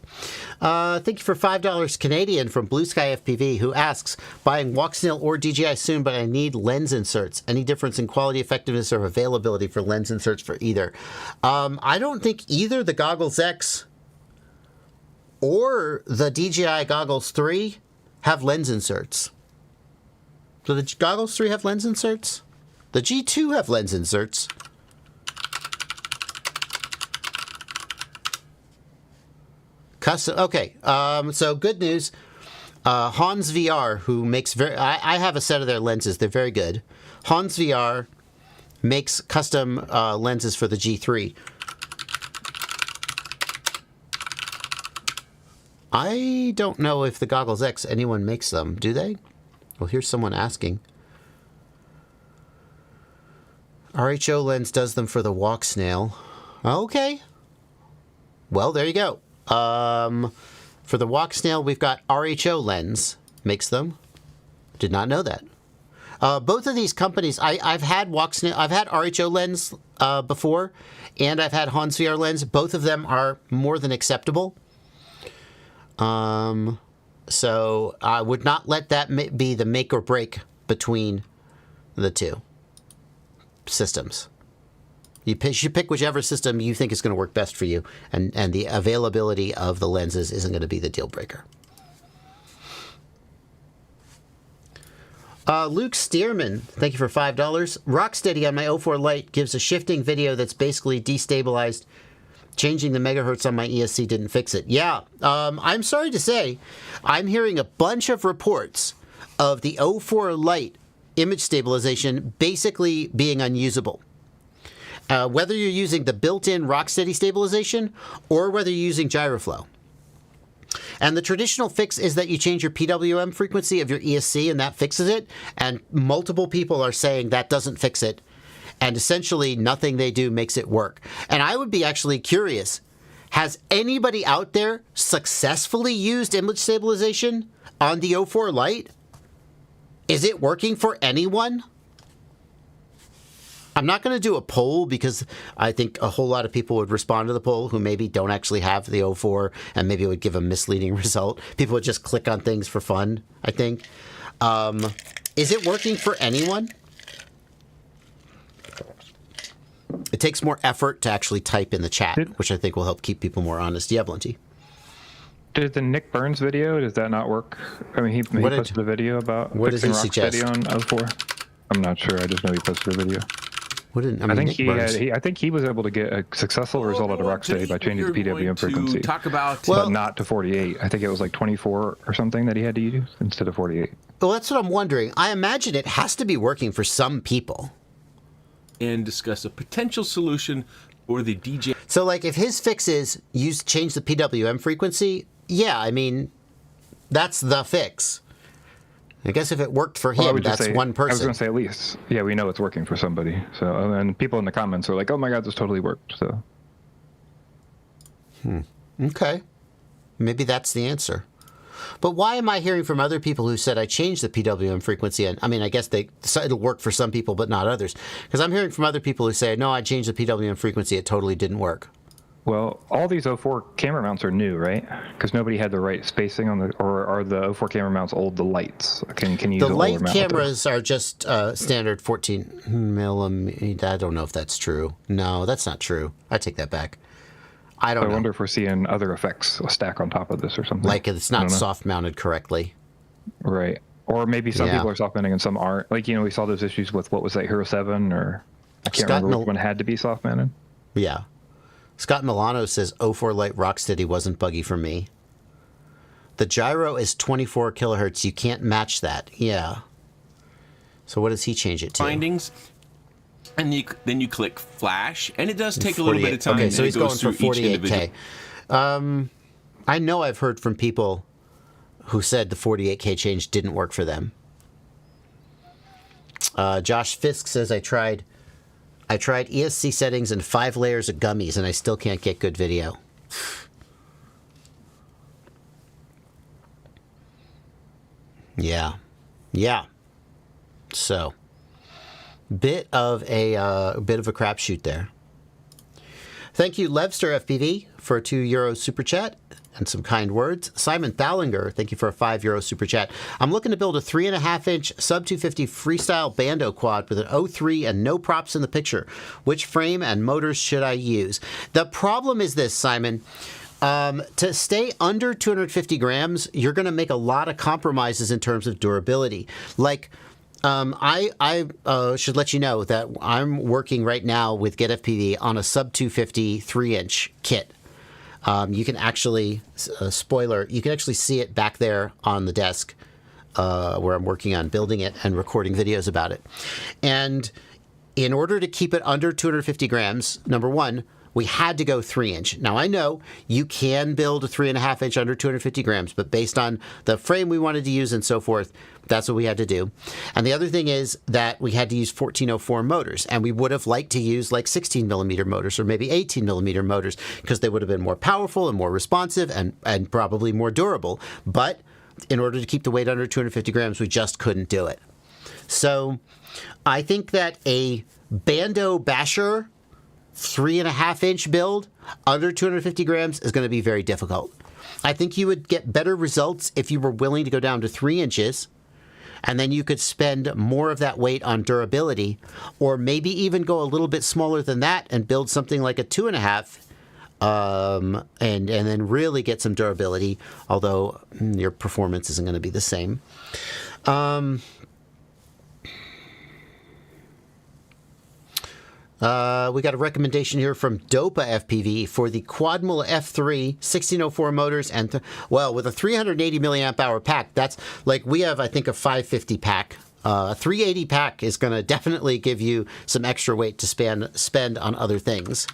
Thank you for $5 Canadian from Blue Sky FPV, who asks, buying walk snail or DJI soon, but I need lens inserts. Any difference in quality, effectiveness, or availability for lens inserts for either? I don't think either the Goggles X or the DJI Goggles 3 have lens inserts. Do the Goggles 3 have lens inserts? The G2 have lens inserts. Custom. Okay, so good news. Hans VR, who makes I have a set of their lenses. They're very good. Hans VR makes custom lenses for the G3. I don't know if the Goggles X, anyone makes them. Do they? Well, here's someone asking. RHO Lens does them for the walk snail. Okay. Well, there you go. For the walk snail, we've got RHO Lens makes them. Did not know that. Both of these companies, I've had walk snail, I've had RHO Lens before, and I've had Hans VR Lens. Both of them are more than acceptable. So I would not let that be the make or break between the two systems. You should pick whichever system you think is going to work best for you, and the availability of the lenses isn't going to be the deal breaker. Luke Stearman, thank you for $5. Rocksteady on my 04 Lite gives a shifting video that's basically destabilized. Changing the megahertz on my ESC didn't fix it. Yeah, I'm sorry to say, I'm hearing a bunch of reports of the 04 Lite image stabilization basically being unusable. Whether you're using the built-in Rocksteady stabilization or whether you're using gyroflow. And the traditional fix is that you change your PWM frequency of your ESC and that fixes it. And multiple people are saying that doesn't fix it. And essentially nothing they do makes it work. And I would be actually curious, has anybody out there successfully used image stabilization on the 04 Lite? Is it working for anyone? I'm not going to do a poll because I think a whole lot of people would respond to the poll who maybe don't actually have the 04 and maybe it would give a misleading result. People would just click on things for fun, I think. Is it working for anyone? It takes more effort to actually type in the chat, which I think will help keep people more honest. Yeah, Blunty. Did the Nick Burns video, does that not work? I mean, he posted a video about fixing Rocksteady on 04. I'm not sure. I just know he posted a video. I think he was able to get a successful result out of Rocksteady by changing the PWM frequency. But not to 48. I think it was like 24 or something that he had to use instead of 48. Well, that's what I'm wondering. I imagine it has to be working for some people. And discuss a potential solution for the DJ. So, like, if his fix is change the PWM frequency, yeah, I mean, that's the fix. I guess if it worked for him, that's one person. I was going to say at least. Yeah, we know it's working for somebody. So, and people in the comments are like, oh my God, this totally worked. So. Okay. Maybe that's the answer. But why am I hearing from other people who said I changed the PWM frequency? And I mean, I guess it'll work for some people, but not others. Because I'm hearing from other people who say, no, I changed the PWM frequency. It totally didn't work. Well, all these 04 camera mounts are new, right? Because nobody had the right spacing on or are the 04 camera mounts old? The lights can you use the light cameras are just standard 14 millimeter. I don't know if that's true. No, that's not true. I take that back. I don't know. I wonder if we're seeing other effects stack on top of this or something. Like it's not soft mounted correctly. Right. Or maybe some people are soft mounting and some aren't. Like, we saw those issues with, what was that, Hero 7 or I can't remember which one had to be soft mounted. Yeah. Scott Milano says 04 Lite Rocksteady wasn't buggy for me. The gyro is 24 kilohertz. You can't match that. Yeah. So what does he change it to? Findings. And then you click flash, and it does take a little bit of time. Okay, so he's going for 48K. I know I've heard from people who said the 48K change didn't work for them. Josh Fisk says, I tried ESC settings and 5 layers of gummies, and I still can't get good video. Yeah. So, bit of a crapshoot there. Thank you, Levster FPV, for a €2 super chat and some kind words. Simon Thallinger, thank you for a €5 super chat. I'm looking to build a 3.5-inch sub 250 freestyle bando quad with an 03 and no props in the picture. Which frame and motors should I use? The problem is this, Simon. To stay under 250 grams, you're going to make a lot of compromises in terms of durability. Like, I should let you know that I'm working right now with Get FPV on a sub 250 3-inch kit. You can actually, spoiler, you can actually see it back there on the desk where I'm working on building it and recording videos about it. And in order to keep it under 250 grams, number one, we had to go 3-inch. Now, I know you can build a 3.5-inch under 250 grams, but based on the frame we wanted to use and so forth, that's what we had to do. And the other thing is that we had to use 1404 motors, and we would have liked to use like 16 millimeter motors or maybe 18 millimeter motors because they would have been more powerful and more responsive and probably more durable. But in order to keep the weight under 250 grams, we just couldn't do it. So I think that a Bando Basher 3.5-inch build under 250 grams is going to be very difficult. I think you would get better results if you were willing to go down to 3 inches, and then you could spend more of that weight on durability, or maybe even go a little bit smaller than that and build something like a 2.5, and then really get some durability, although your performance isn't going to be the same. We got a recommendation here from Dopa FPV for the Quadmula F3 1604 motors and with a 380 milliamp hour pack. That's like we have, I think, a 550 pack. A 380 pack is going to definitely give you some extra weight to spend on other things.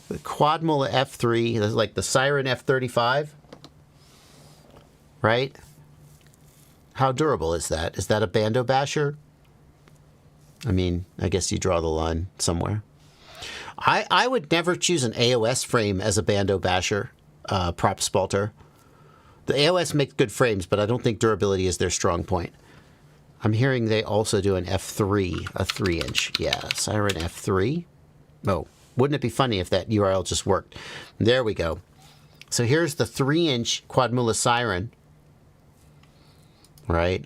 The Quadmula F3 is like the Siren F35, right? How durable is that? Is that a Bando Basher? I mean, I guess you draw the line somewhere. I would never choose an AOS frame as a Bando Basher prop spalter. The AOS makes good frames, but I don't think durability is their strong point. I'm hearing they also do an F3, a 3-inch. Yeah, Siren F3. Oh, wouldn't it be funny if that URL just worked? There we go. So here's the 3-inch Quadmula Siren. Right?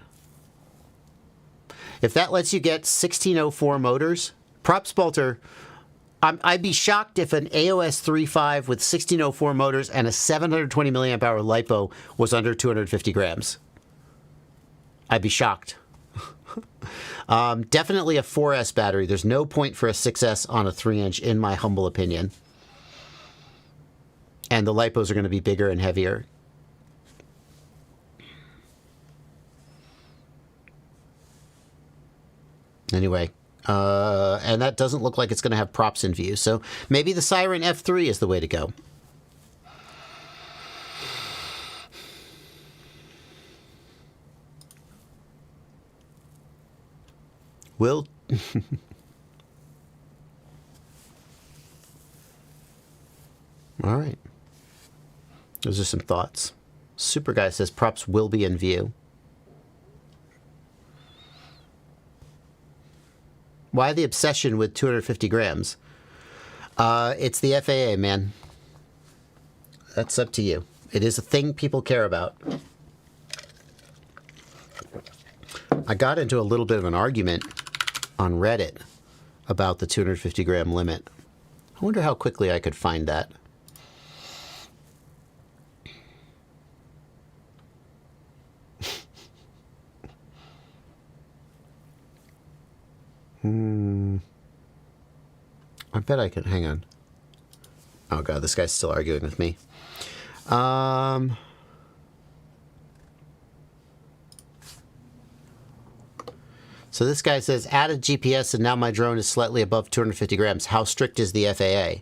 If that lets you get 1604 motors, prop spalter, I'd be shocked if an AOS 3.5 with 1604 motors and a 720 milliamp hour LiPo was under 250 grams. I'd be shocked. Definitely a 4S battery. There's no point for a 6S on a 3-inch, in my humble opinion. And the LiPos are going to be bigger and heavier. Anyway, and that doesn't look like it's going to have props in view. So maybe the Siren F3 is the way to go. Will... All right. Those are some thoughts. Super Guy says props will be in view. Why the obsession with 250 grams? It's the FAA, man. That's up to you. It is a thing people care about. I got into a little bit of an argument on Reddit about the 250 gram limit. I wonder how quickly I could find that. I bet I can. Hang on. Oh god, this guy's still arguing with me. So this guy says, added GPS and now my drone is slightly above 250 grams. How strict is the FAA?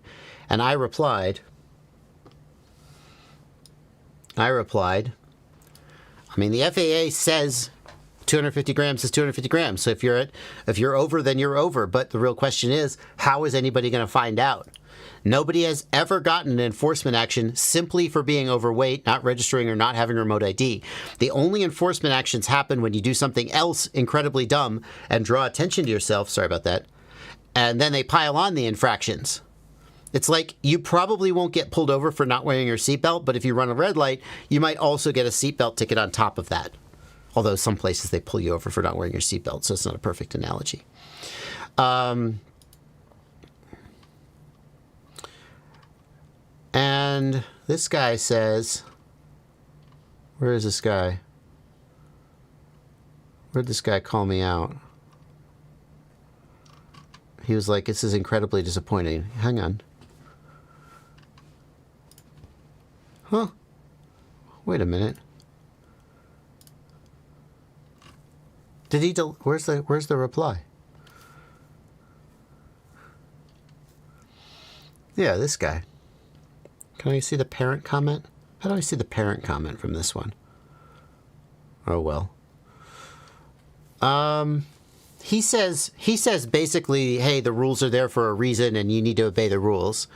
And I replied, I mean, the FAA says 250 grams is 250 grams. So if you're over, then you're over. But the real question is, how is anybody going to find out? Nobody has ever gotten an enforcement action simply for being overweight, not registering, or not having remote ID. The only enforcement actions happen when you do something else incredibly dumb and draw attention to yourself. Sorry about that. And then they pile on the infractions. It's like you probably won't get pulled over for not wearing your seatbelt, but if you run a red light, you might also get a seatbelt ticket on top of that. Although some places they pull you over for not wearing your seatbelt, so it's not a perfect analogy. And this guy says, where is this guy? Where'd this guy call me out? He was like, this is incredibly disappointing. Hang on. Huh? Wait a minute. Did he? Where's the reply? Yeah, this guy. Can I see the parent comment? How do I see the parent comment from this one? Oh well. He says basically, hey, the rules are there for a reason, and you need to obey the rules.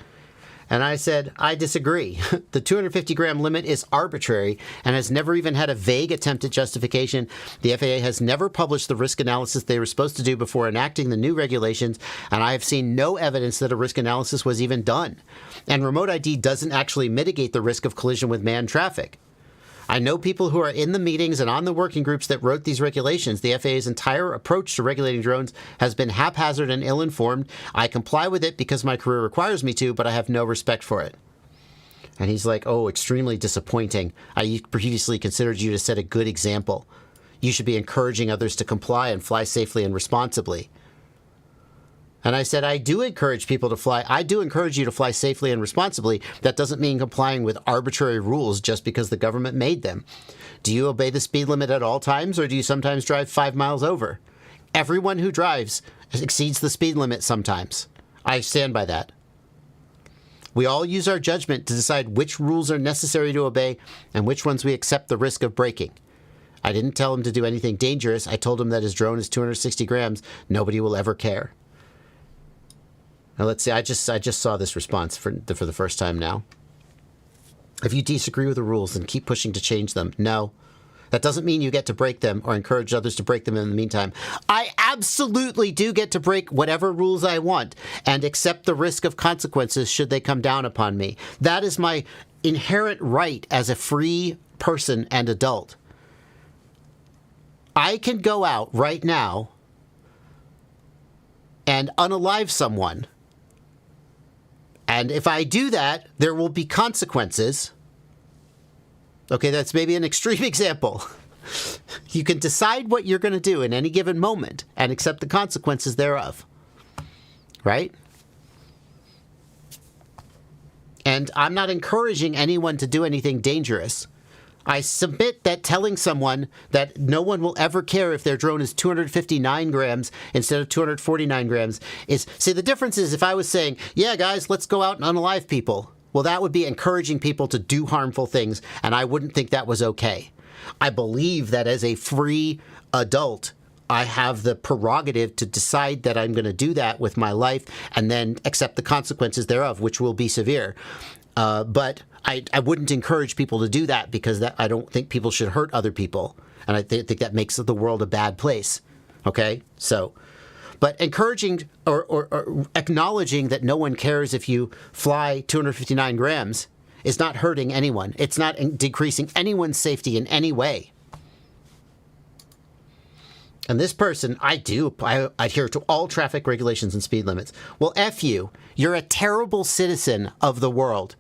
And I said, I disagree. The 250 gram limit is arbitrary and has never even had a vague attempt at justification. The FAA has never published the risk analysis they were supposed to do before enacting the new regulations, and I have seen no evidence that a risk analysis was even done. And remote ID doesn't actually mitigate the risk of collision with manned traffic. I know people who are in the meetings and on the working groups that wrote these regulations. The FAA's entire approach to regulating drones has been haphazard and ill-informed. I comply with it because my career requires me to, but I have no respect for it. And he's like, oh, extremely disappointing. I previously considered you to set a good example. You should be encouraging others to comply and fly safely and responsibly. And I said, I do encourage people to fly. I do encourage you to fly safely and responsibly. That doesn't mean complying with arbitrary rules just because the government made them. Do you obey the speed limit at all times, or do you sometimes drive 5 miles over? Everyone who drives exceeds the speed limit sometimes. I stand by that. We all use our judgment to decide which rules are necessary to obey and which ones we accept the risk of breaking. I didn't tell him to do anything dangerous. I told him that his drone is 260 grams. Nobody will ever care. Now let's see. I just saw this response for the first time now. If you disagree with the rules, then keep pushing to change them. No. That doesn't mean you get to break them or encourage others to break them in the meantime. I absolutely do get to break whatever rules I want and accept the risk of consequences should they come down upon me. That is my inherent right as a free person and adult. I can go out right now and unalive someone. And if I do that, there will be consequences. Okay, that's maybe an extreme example. You can decide what you're going to do in any given moment and accept the consequences thereof. Right? And I'm not encouraging anyone to do anything dangerous. I submit that telling someone that no one will ever care if their drone is 259 grams instead of 249 grams is... See, the difference is if I was saying, yeah, guys, let's go out and unalive people. Well, that would be encouraging people to do harmful things, and I wouldn't think that was okay. I believe that as a free adult, I have the prerogative to decide that I'm going to do that with my life and then accept the consequences thereof, which will be severe. But I wouldn't encourage people to do that because I don't think people should hurt other people. And I think that makes the world a bad place. Okay? So, but encouraging or acknowledging that no one cares if you fly 259 grams is not hurting anyone. It's not decreasing anyone's safety in any way. And this person, I adhere to all traffic regulations and speed limits. Well, F you. You're a terrible citizen of the world.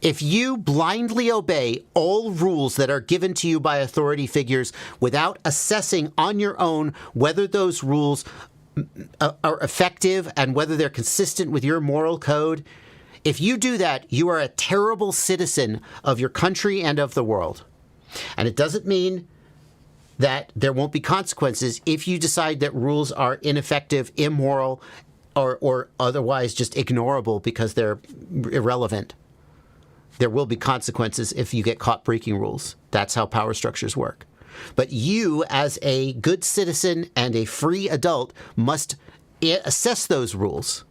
If you blindly obey all rules that are given to you by authority figures without assessing on your own whether those rules are effective and whether they're consistent with your moral code, if you do that, you are a terrible citizen of your country and of the world. And it doesn't mean that there won't be consequences if you decide that rules are ineffective, immoral, or otherwise just ignorable because they're irrelevant. There will be consequences if you get caught breaking rules. That's how power structures work. But you, as a good citizen and a free adult, must assess those rules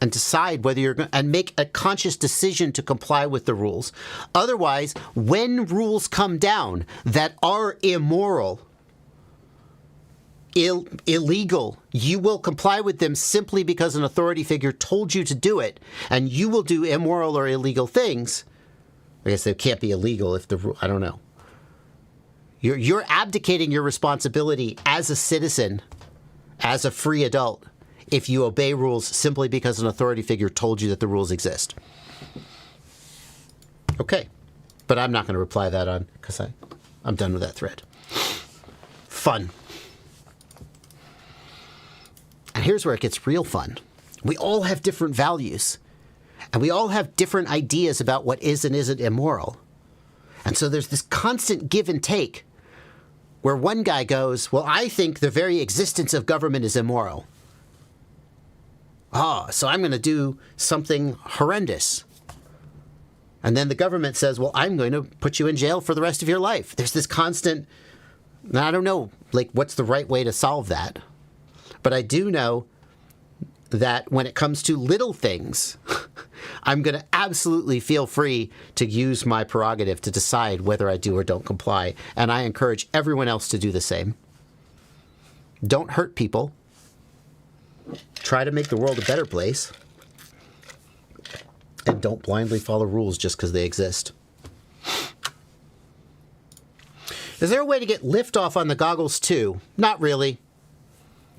and decide whether you're going and make a conscious decision to comply with the rules. Otherwise, when rules come down that are immoral, illegal, you will comply with them simply because an authority figure told you to do it, and you will do immoral or illegal things. I guess they can't be illegal if the rule, I don't know. You're abdicating your responsibility as a citizen, as a free adult, if you obey rules simply because an authority figure told you that the rules exist. Okay. But I'm not going to reply that on, because I'm done with that thread. Fun. And here's where it gets real fun. We all have different values. And we all have different ideas about what is and isn't immoral. And so there's this constant give and take where one guy goes, well, I think the very existence of government is immoral. So I'm going to do something horrendous. And then the government says, well, I'm going to put you in jail for the rest of your life. There's this constant, I don't know, like, what's the right way to solve that? But I do know that when it comes to little things, I'm going to absolutely feel free to use my prerogative to decide whether I do or don't comply. And I encourage everyone else to do the same. Don't hurt people. Try to make the world a better place. And don't blindly follow rules just because they exist. Is there a way to get liftoff on the Goggles 2? Not really.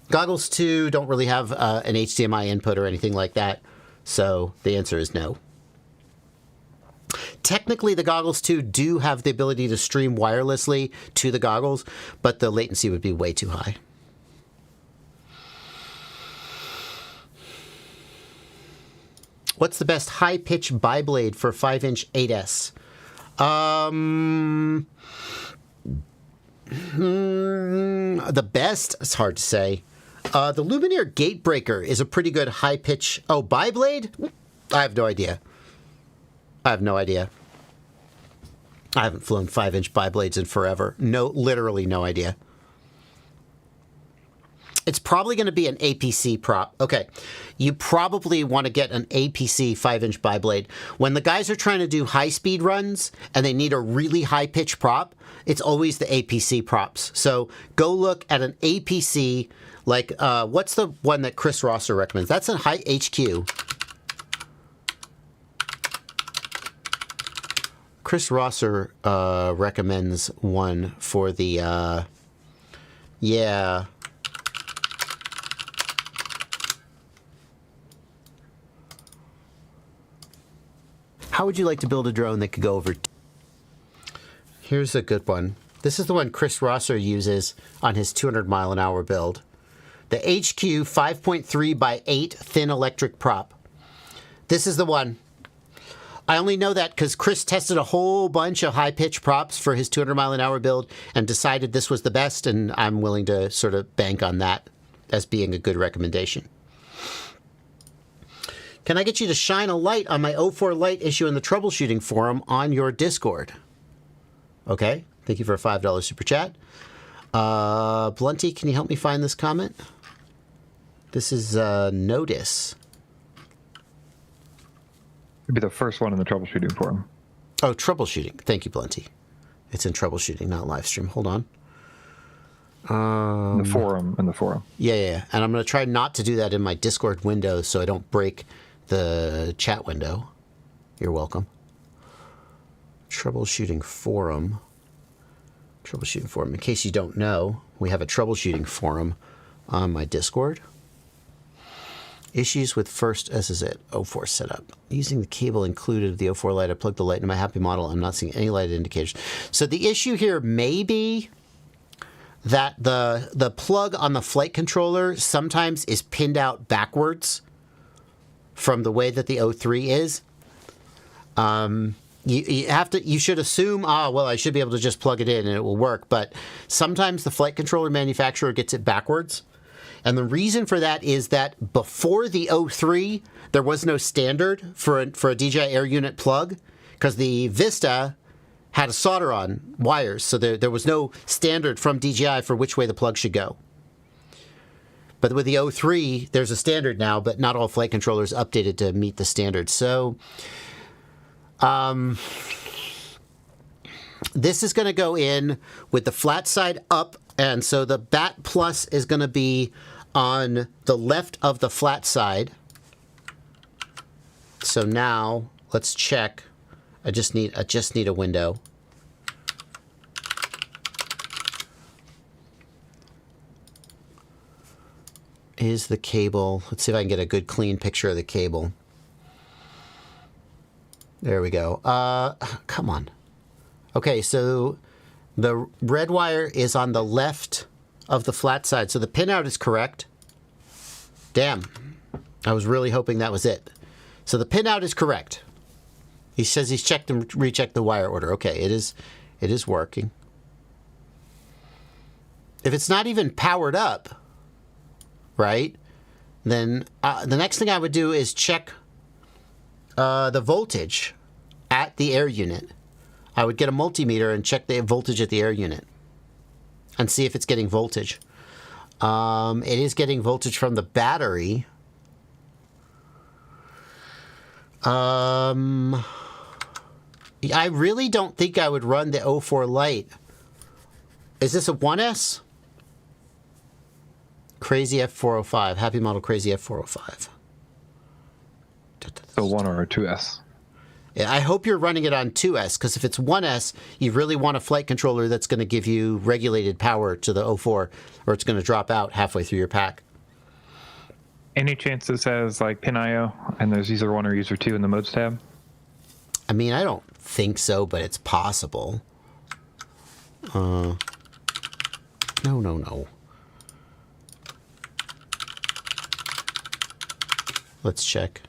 Goggles 2 don't really have an HDMI input or anything like that. So the answer is no. Technically, the Goggles 2 do have the ability to stream wirelessly to the goggles, but the latency would be way too high. What's the best high-pitch biblade for 5-inch 8S? The best? It's hard to say. The Luminaire Gatebreaker is a pretty good high-pitch... Oh, biblade? I have no idea. I haven't flown 5-inch biblades in forever. No, literally no idea. It's probably going to be an APC prop. Okay, you probably want to get an APC 5-inch biblade. When the guys are trying to do high-speed runs and they need a really high-pitch prop, it's always the APC props. So go look at an APC, like, what's the one that Chris Rosser recommends? That's a high HQ. Chris Rosser recommends one for the, yeah... How would you like to build a drone that could go over... Here's a good one. This is the one Chris Rosser uses on his 200-mile-an-hour build. The HQ 5.3 by 8 thin electric prop. This is the one. I only know that because Chris tested a whole bunch of high-pitch props for his 200-mile-an-hour build and decided this was the best, and I'm willing to sort of bank on that as being a good recommendation. Can I get you to shine a light on my 04 light issue in the troubleshooting forum on your Discord? Okay. Thank you for a $5 super chat. Blunty, can you help me find this comment? This is Notice. It'd be the first one in the troubleshooting forum. Oh, troubleshooting. Thank you, Blunty. It's in troubleshooting, not live stream. Hold on. In the forum. Yeah. And I'm going to try not to do that in my Discord window so I don't break the chat window. You're welcome. Troubleshooting forum. In case you don't know, we have a troubleshooting forum on my Discord. Issues with first, this is it, 04 setup. Using the cable included of the 04 light, I plugged the light into my Happy model. I'm not seeing any light indicators. So the issue here may be that the plug on the flight controller sometimes is pinned out backwards from the way that the 03 is. You should assume, well, I should be able to just plug it in and it will work. But sometimes the flight controller manufacturer gets it backwards. And the reason for that is that before the 03, there was no standard for a DJI Air Unit plug because the Vista had a solder on wires. So there was no standard from DJI for which way the plug should go. But with the 03, there's a standard now, but not all flight controllers updated to meet the standard. So this is going to go in with the flat side up. And so the BAT Plus is going to be on the left of the flat side. So now let's check. I just need a window. Is the cable? Let's see if I can get a good clean picture of the cable. There we go. Come on. Okay, so the red wire is on the left of the flat side. So the pinout is correct. Damn. I was really hoping that was it. So the pinout is correct. He says he's checked and rechecked the wire order. Okay, it is working. If it's not even powered up, right, then the next thing I would do is check the voltage at the air unit. I would get a multimeter and check the voltage at the air unit and see if it's getting voltage. It is getting voltage from the battery. I really don't think I would run the 04 light. Is this a 1S? Crazy F405. Happy model Crazy F405. So 1 or a 2S. Yeah, I hope you're running it on 2S, because if it's 1S, you really want a flight controller that's going to give you regulated power to the 04, or it's going to drop out halfway through your pack. Any chance this has like pin IO and there's user 1 or user 2 in the modes tab? I mean, I don't think so, but it's possible. No. Let's check.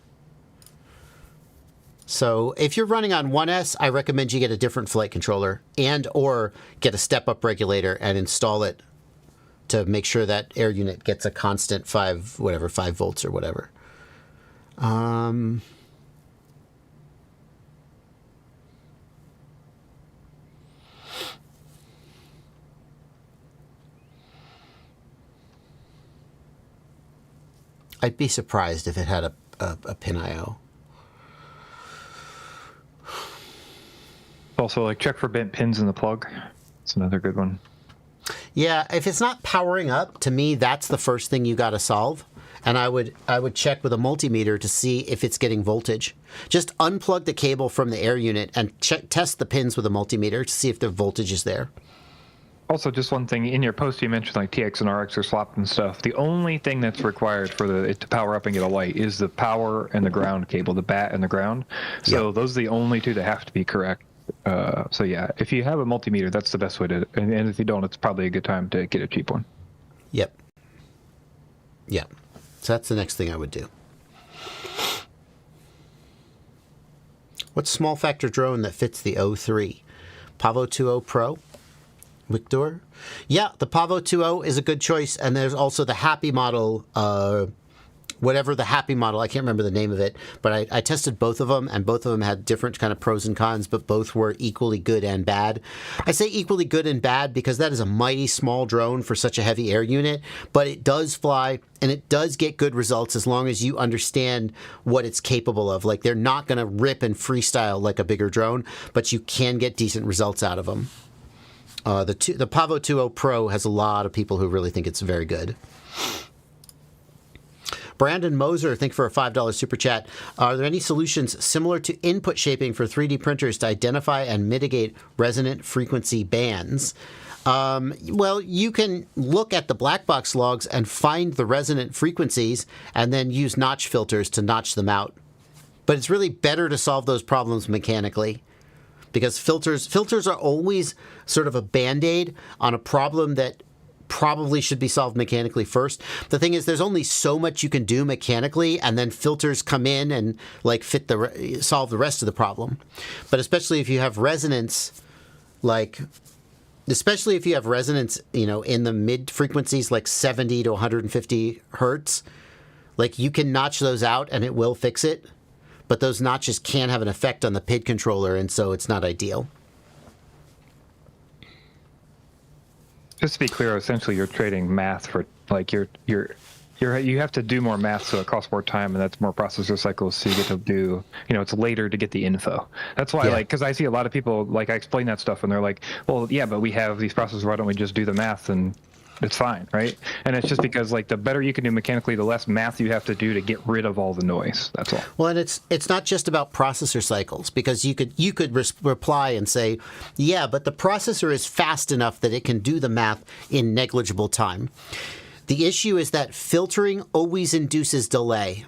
So if you're running on 1S, I recommend you get a different flight controller and or get a step-up regulator and install it to make sure that air unit gets a constant 5 volts or whatever. I'd be surprised if it had a pin I/O. Also, like, check for bent pins in the plug. It's another good one. Yeah, if it's not powering up, to me, that's the first thing you got to solve. And I would check with a multimeter to see if it's getting voltage. Just unplug the cable from the air unit and test the pins with a multimeter to see if the voltage is there. Also, just one thing, in your post you mentioned like TX and RX are swapped and stuff. The only thing that's required for it to power up and get a light is the power and the ground cable, the bat and the ground. So those are the only two that have to be correct. So yeah, if you have a multimeter, that's the best way to, and if you don't, it's probably a good time to get a cheap one. Yep. So that's the next thing I would do. What's small factor drone that fits the O3? Pavo 20 Pro? Victor? Yeah, the Pavo 20 is a good choice, and there's also the Happy model, whatever the Happy model, I can't remember the name of it, but I tested both of them, and both of them had different kind of pros and cons, but both were equally good and bad. I say equally good and bad because that is a mighty small drone for such a heavy air unit, but it does fly, and it does get good results as long as you understand what it's capable of. Like, they're not going to rip and freestyle like a bigger drone, but you can get decent results out of them. The Pavo 20 Pro has a lot of people who really think it's very good. Brandon Moser, thank you for a $5 super chat. Are there any solutions similar to input shaping for 3D printers to identify and mitigate resonant frequency bands? Well, you can look at the black box logs and find the resonant frequencies and then use notch filters to notch them out. But it's really better to solve those problems mechanically, because filters are always sort of a Band-Aid on a problem that probably should be solved mechanically first. The thing is, there's only so much you can do mechanically, and then filters come in and like solve the rest of the problem. But especially if you have resonance, you know, in the mid frequencies, like 70 to 150 hertz, like you can notch those out and it will fix it. But those notches can have an effect on the PID controller, and so it's not ideal. Just to be clear, essentially you're trading math for, like, you have to do more math, so it costs more time, and that's more processor cycles, so you get to do, you know, it's later to get the info. That's why, like, because I see a lot of people, like, I explain that stuff, and they're like, well, yeah, but we have these processors, why don't we just do the math, and it's fine, right? And it's just because, like, the better you can do mechanically, the less math you have to do to get rid of all the noise. That's all. Well, and it's not just about processor cycles, because you could reply and say, yeah, but the processor is fast enough that it can do the math in negligible time. The issue is that filtering always induces delay.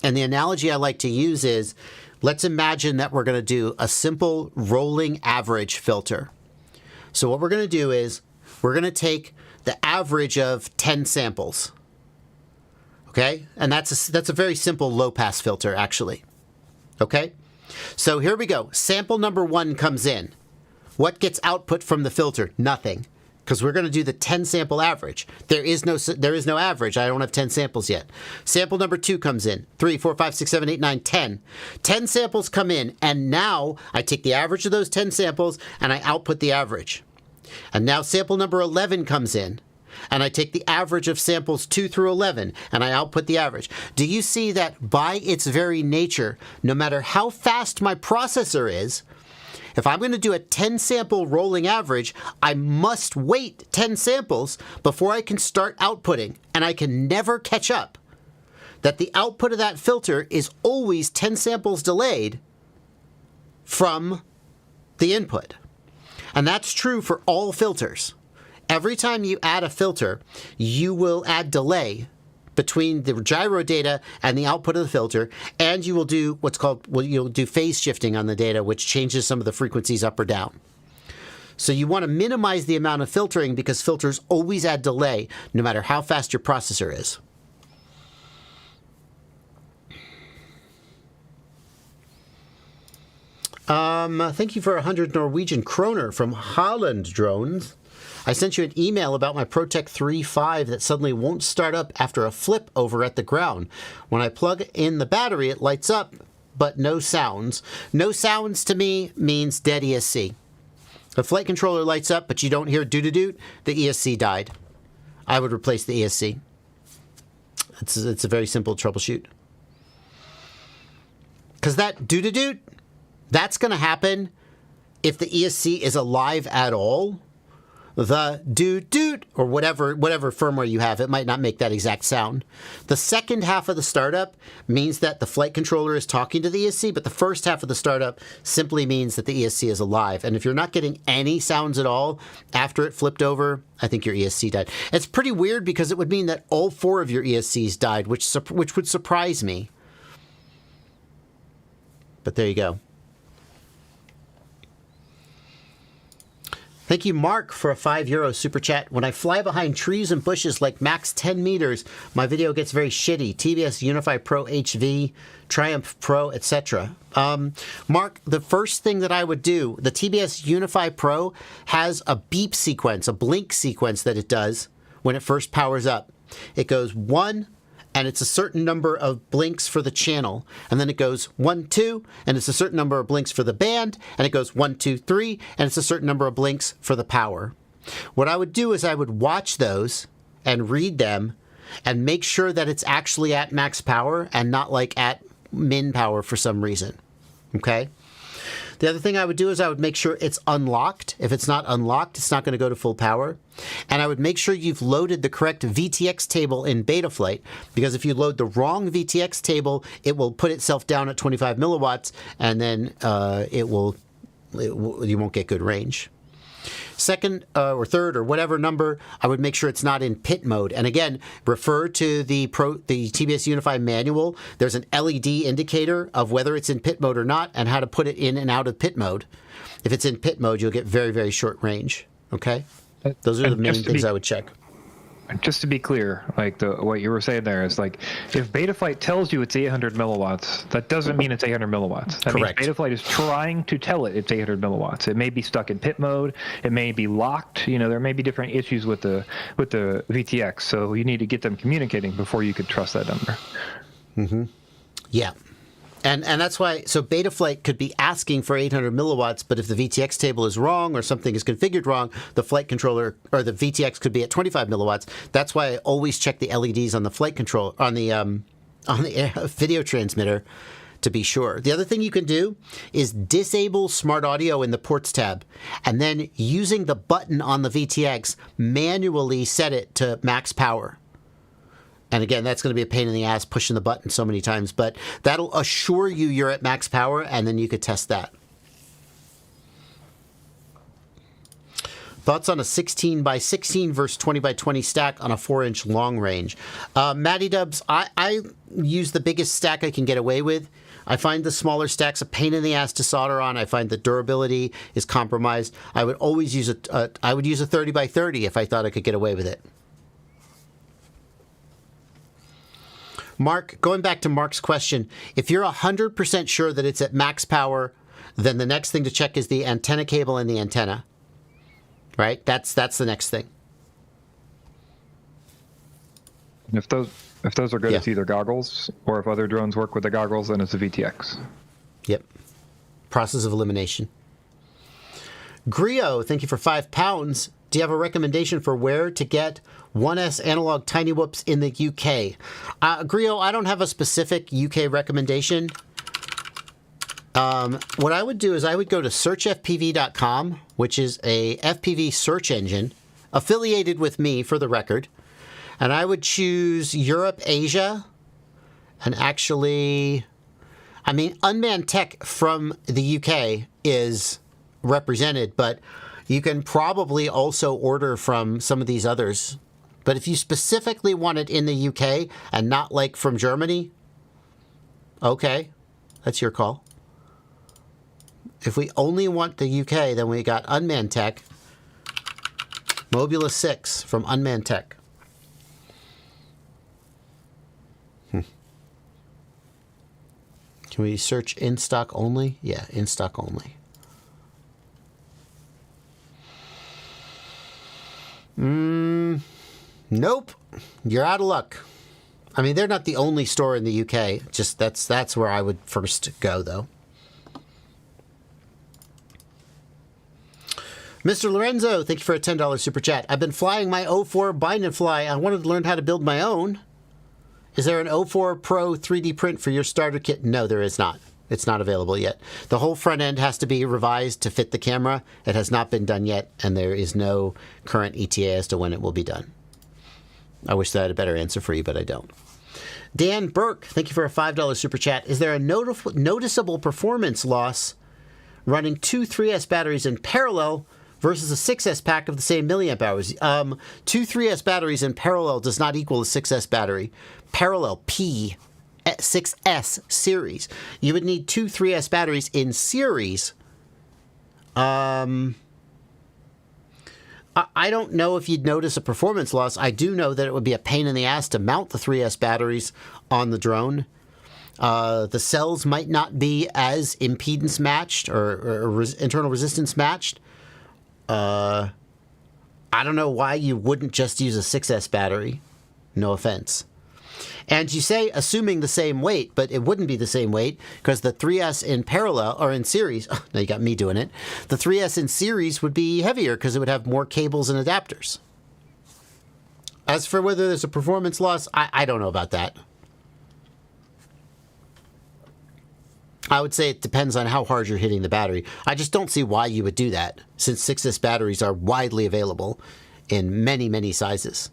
And the analogy I like to use is, let's imagine that we're going to do a simple rolling average filter. So what we're going to do is, we're going to take the average of 10 samples, okay? And that's a very simple low-pass filter, actually, okay? So here we go. Sample number 1 comes in. What gets output from the filter? Nothing, because we're going to do the 10-sample average. There is no average. I don't have 10 samples yet. Sample number 2 comes in. 3, 4, 5, 6, 7, 8, 9, 10. 10 samples come in, and now I take the average of those 10 samples, and I output the average. And now sample number 11 comes in, and I take the average of samples 2 through 11, and I output the average. Do you see that by its very nature, no matter how fast my processor is, if I'm going to do a 10-sample rolling average, I must wait 10 samples before I can start outputting, and I can never catch up. That the output of that filter is always 10 samples delayed from the input. And that's true for all filters. Every time you add a filter, you will add delay between the gyro data and the output of the filter, and you will do you'll do phase shifting on the data, which changes some of the frequencies up or down. So you want to minimize the amount of filtering, because filters always add delay, no matter how fast your processor is. Thank you for 100 Norwegian kroner from Holland Drones. I sent you an email about my Protec 3.5 that suddenly won't start up after a flip over at the ground. When I plug in the battery, it lights up, but no sounds. No sounds to me means dead ESC. The flight controller lights up, but you don't hear doo-doo-doot, the ESC died. I would replace the ESC. It's a very simple troubleshoot. Because that doo-doo-doot, that's going to happen if the ESC is alive at all. The doot-doot, or whatever firmware you have, it might not make that exact sound. The second half of the startup means that the flight controller is talking to the ESC, but the first half of the startup simply means that the ESC is alive. And if you're not getting any sounds at all after it flipped over, I think your ESC died. It's pretty weird because it would mean that all 4 of your ESCs died, which would surprise me. But there you go. Thank you, Mark, for a €5 super chat. When I fly behind trees and bushes like max 10 meters, my video gets very shitty. TBS Unify Pro HV, Triumph Pro, etc. Mark, the first thing that I would do, the TBS Unify Pro has a beep sequence, a blink sequence that it does when it first powers up. It goes 1, and it's a certain number of blinks for the channel. And then it goes 1, 2, and it's a certain number of blinks for the band. And it goes 1, 2, 3, and it's a certain number of blinks for the power. What I would do is I would watch those and read them and make sure that it's actually at max power and not like at min power for some reason. Okay? The other thing I would do is I would make sure it's unlocked. If it's not unlocked, it's not going to go to full power. And I would make sure you've loaded the correct VTX table in Betaflight, because if you load the wrong VTX table, it will put itself down at 25 milliwatts, and then you won't get good range. Second or third or whatever number, I would make sure it's not in pit mode. And again, refer to the TBS Unify manual. There's an LED indicator of whether it's in pit mode or not and how to put it in and out of pit mode. If it's in pit mode, you'll get very, very short range. Okay? Those are the main things I would check. Just to be clear, like what you were saying there is like, if Betaflight tells you it's 800 milliwatts, that doesn't mean it's 800 milliwatts. That Correct. means Betaflight is trying to tell it it's 800 milliwatts. It may be stuck in pit mode. It may be locked. You know, there may be different issues with the VTX. So you need to get them communicating before you could trust that number. Mm-hmm. Yeah. And that's why, so Betaflight could be asking for 800 milliwatts, but if the VTX table is wrong or something is configured wrong, the flight controller or the VTX could be at 25 milliwatts. That's why I always check the LEDs on the flight control, on the video transmitter to be sure. The other thing you can do is disable smart audio in the ports tab, and then using the button on the VTX, manually set it to max power. And again, that's going to be a pain in the ass pushing the button so many times, but that'll assure you you're at max power, and then you could test that. Thoughts on a 16 by 16 versus 20 by 20 stack on a 4-inch long range? Matty Dubs, I use the biggest stack I can get away with. I find the smaller stacks a pain in the ass to solder on. I find the durability is compromised. I would always use I would use a 30 by 30 if I thought I could get away with it. Mark, going back to Mark's question, if you're 100% sure that it's at max power, then the next thing to check is the antenna cable and the antenna. Right? That's the next thing. And if those are good, Yeah. It's either goggles, or if other drones work with the goggles, then it's a VTX. Yep. Process of elimination. Grio, thank you for £5. Do you have a recommendation for where to get 1S analog tiny whoops in the UK? Grio, I don't have a specific UK recommendation. What I would do is I would go to searchfpv.com, which is a FPV search engine affiliated with me, for the record. And I would choose Europe, Asia, and actually, I mean, Unmanned Tech from the UK is represented, but you can probably also order from some of these others. But if you specifically want it in the UK and not like from Germany, okay, that's your call. If we only want the UK, then we got Unmanned Tech, Mobula 6 from Unmanned Tech. Can we search in stock only? Yeah, in stock only. Nope. You're out of luck. I mean, they're not the only store in the UK. Just that's where I would first go, though. Mr. Lorenzo, thank you for a $10 super chat. I've been flying my 04 bind and fly. I wanted to learn how to build my own. Is there an 04 Pro 3D print for your starter kit? No, there is not. It's not available yet. The whole front end has to be revised to fit the camera. It has not been done yet, and there is no current ETA as to when it will be done. I wish that I had a better answer for you, but I don't. Dan Burke, thank you for a $5 super chat. Is there a noticeable performance loss running two 3S batteries in parallel versus a 6S pack of the same milliamp hours? Two 3S batteries in parallel does not equal a 6S battery. Parallel, P, 6S series. You would need two 3S batteries in series. I don't know if you'd notice a performance loss. I do know that it would be a pain in the ass to mount the 3S batteries on the drone. The cells might not be as impedance matched or internal resistance matched. I don't know why you wouldn't just use a 6S battery. No offense. And you say assuming the same weight, but it wouldn't be the same weight because the 3S in parallel or in series, oh, now you got me doing it, the 3S in series would be heavier because it would have more cables and adapters. As for whether there's a performance loss, I don't know about that. I would say it depends on how hard you're hitting the battery. I just don't see why you would do that since 6S batteries are widely available in many, many sizes.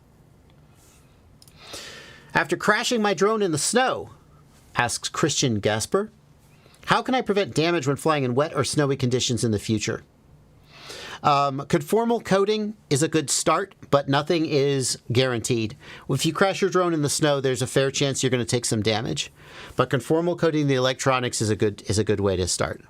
After crashing my drone in the snow, asks Christian Gasper, how can I prevent damage when flying in wet or snowy conditions in the future? Conformal coating is a good start, but nothing is guaranteed. If you crash your drone in the snow, there's a fair chance you're going to take some damage. But conformal coating the electronics is a good way to start.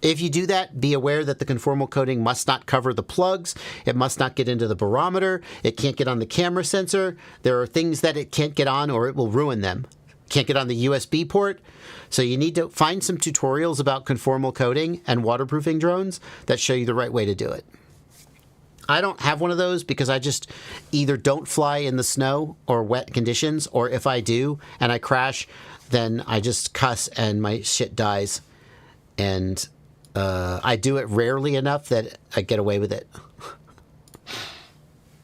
If you do that, be aware that the conformal coating must not cover the plugs. It must not get into the barometer. It can't get on the camera sensor. There are things that it can't get on or it will ruin them. Can't get on the USB port. So you need to find some tutorials about conformal coating and waterproofing drones that show you the right way to do it. I don't have one of those because I just either don't fly in the snow or wet conditions, or if I do and I crash, then I just cuss and my shit dies. And I do it rarely enough that I get away with it.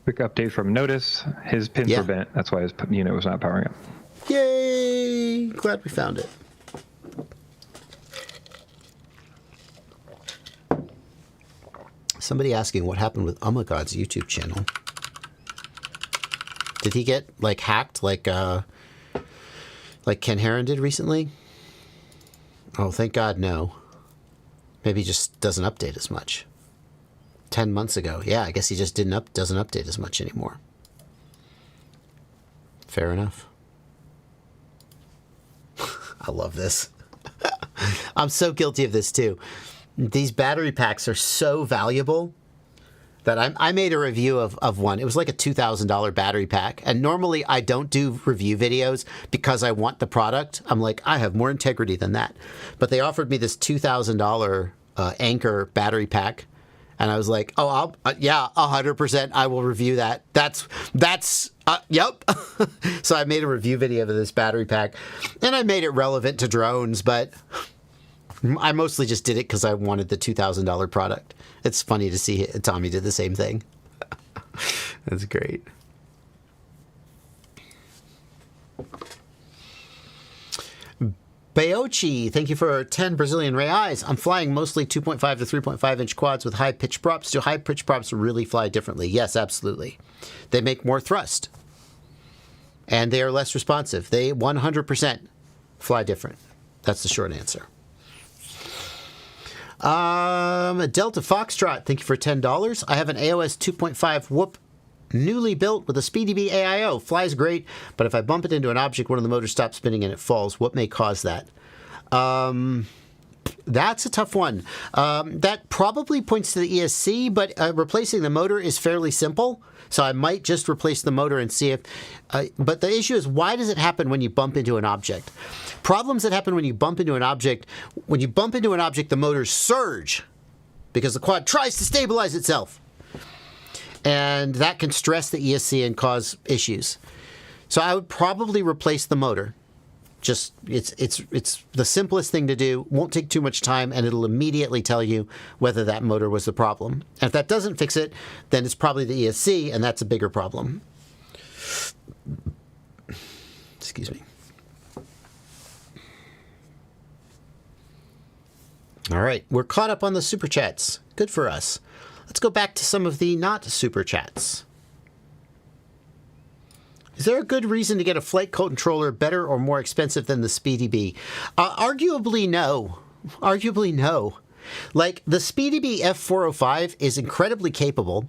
Quick update from Notice. His pins were bent. That's why his unit was not powering up. Yay! Glad we found it. Somebody asking what happened with Umagod's YouTube channel. Did he get hacked like Ken Heron did recently? Oh, thank God, no. Maybe he just doesn't update as much. 10 months ago. Yeah, I guess he just doesn't update as much anymore. Fair enough. I love this. I'm so guilty of this too. These battery packs are so valuable that I made a review of one. It was like a $2,000 battery pack. And normally I don't do review videos because I want the product. I'm like, I have more integrity than that. But they offered me this $2,000 Anchor battery pack. And I was like, oh, yeah, 100%. I will review that. Yep. So I made a review video of this battery pack. And I made it relevant to drones, but I mostly just did it because I wanted the $2,000 product. It's funny to see Tommy did the same thing. That's great. Bayochi, thank you for 10 Brazilian reais. I'm flying mostly 2.5 to 3.5 inch quads with high pitch props. Do high pitch props really fly differently? Yes, absolutely. They make more thrust. And they are less responsive. They 100% fly different. That's the short answer. Delta Foxtrot, thank you for $10. I have an AOS 2.5 Whoop newly built with a SpeedyBee AIO. Flies great, but if I bump it into an object, one of the motors stops spinning and it falls. What may cause that? That's a tough one. That probably points to the ESC, but replacing the motor is fairly simple. So I might just replace the motor and see if... but the issue is, why does it happen when you bump into an object? Problems that happen when you bump into an object, the motors surge because the quad tries to stabilize itself. And that can stress the ESC and cause issues. So I would probably replace the motor. Just it's the simplest thing to do. Won't take too much time, and it'll immediately tell you whether that motor was the problem. And if that doesn't fix it, then it's probably the ESC, and that's a bigger problem. Excuse me. All right, we're caught up on the super chats. Good for us. Let's go back to some of the not super chats. Is there a good reason to get a flight controller better or more expensive than the SpeedyBee? Arguably no. Arguably no. Like, the SpeedyBee F405 is incredibly capable,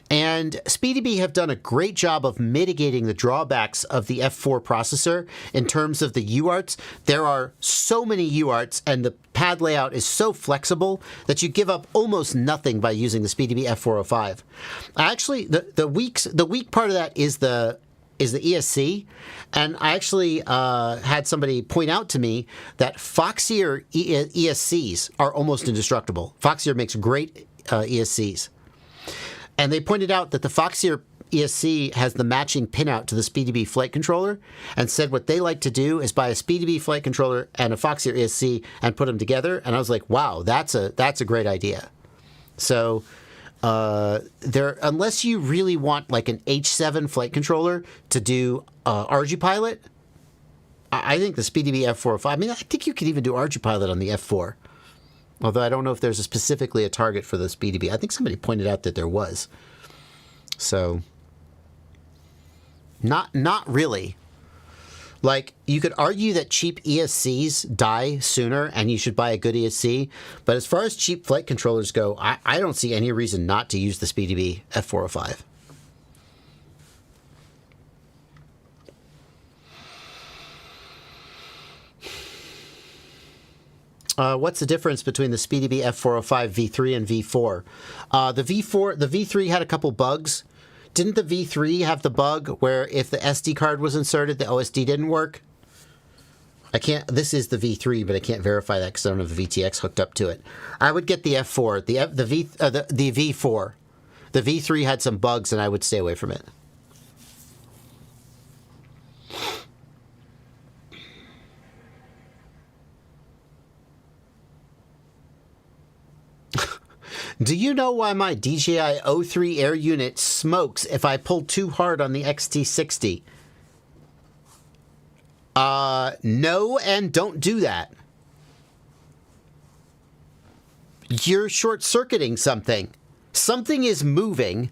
and SpeedyBee have done a great job of mitigating the drawbacks of the F4 processor in terms of the UARTs. There are so many UARTs, and the pad layout is so flexible that you give up almost nothing by using the SpeedyBee F405. Actually, the weak part of that is the ESC, and I actually had somebody point out to me that Foxier ESCs are almost indestructible. Foxier makes great ESCs. And they pointed out that the Foxier ESC has the matching pinout to the SpeedyBee flight controller, and said what they like to do is buy a SpeedyBee flight controller and a Foxier ESC and put them together. And I was like, wow, that's a great idea. So... unless you really want like an H7 flight controller to do ArduPilot, I think the SpeedyBee F405. I mean, I think you could even do ArduPilot on the F4. Although I don't know if there's specifically a target for the SpeedyBee. I think somebody pointed out that there was. So, not really. Like, you could argue that cheap ESCs die sooner and you should buy a good ESC, but as far as cheap flight controllers go, I don't see any reason not to use the SpeedyBee F405. What's the difference between the SpeedyBee F405 V3 and V4? The V3 had a couple bugs. Didn't the V3 have the bug where if the SD card was inserted, the OSD didn't work? This is the V3, but I can't verify that because I don't have the VTX hooked up to it. I would get the F4, the V4. The V3 had some bugs, and I would stay away from it. Do you know why my DJI O3 Air unit smokes if I pull too hard on the XT60? No, and don't do that. You're short-circuiting something. Something is moving,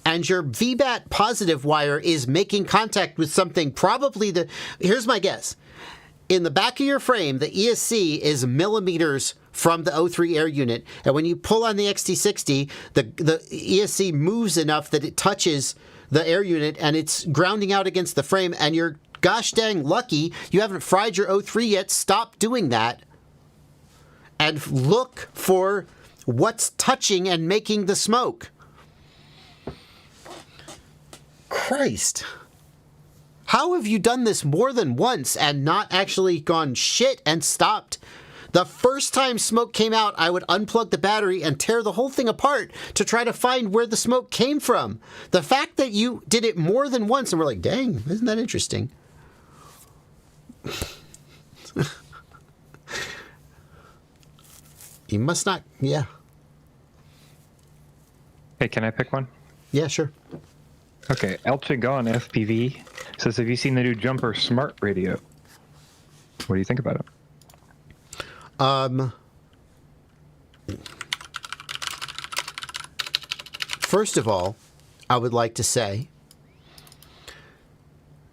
and your VBAT positive wire is making contact with something, probably here's my guess. In the back of your frame, the ESC is millimeters from the O3 Air unit, and when you pull on the XT60, the ESC moves enough that it touches the air unit, and it's grounding out against the frame, and you're gosh dang lucky you haven't fried your O3 yet. Stop doing that, and look for what's touching and making the smoke. Christ. How have you done this more than once and not actually gone shit and stopped? The first time smoke came out, I would unplug the battery and tear the whole thing apart to try to find where the smoke came from. The fact that you did it more than once and we're like, dang, isn't that interesting? You must not, yeah. Hey, can I pick one? Yeah, sure. Okay, El Chigon FPV says, have you seen the new Jumper Smart Radio? What do you think about it? First of all, I would like to say,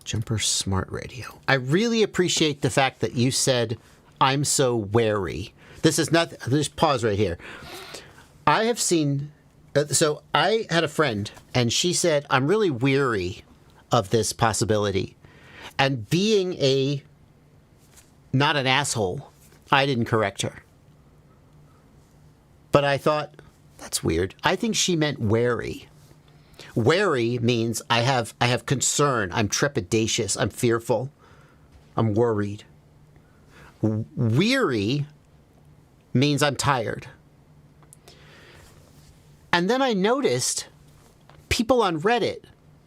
Jumper Smart Radio. I really appreciate the fact that you said, I'm so wary. This is not, just pause right here. I have seen, so I had a friend, and she said, I'm really weary of this possibility. And being not an asshole, I didn't correct her. But I thought, that's weird. I think she meant wary. Wary means I have concern. I'm trepidatious. I'm fearful. I'm worried. Weary means I'm tired. And then I noticed people on Reddit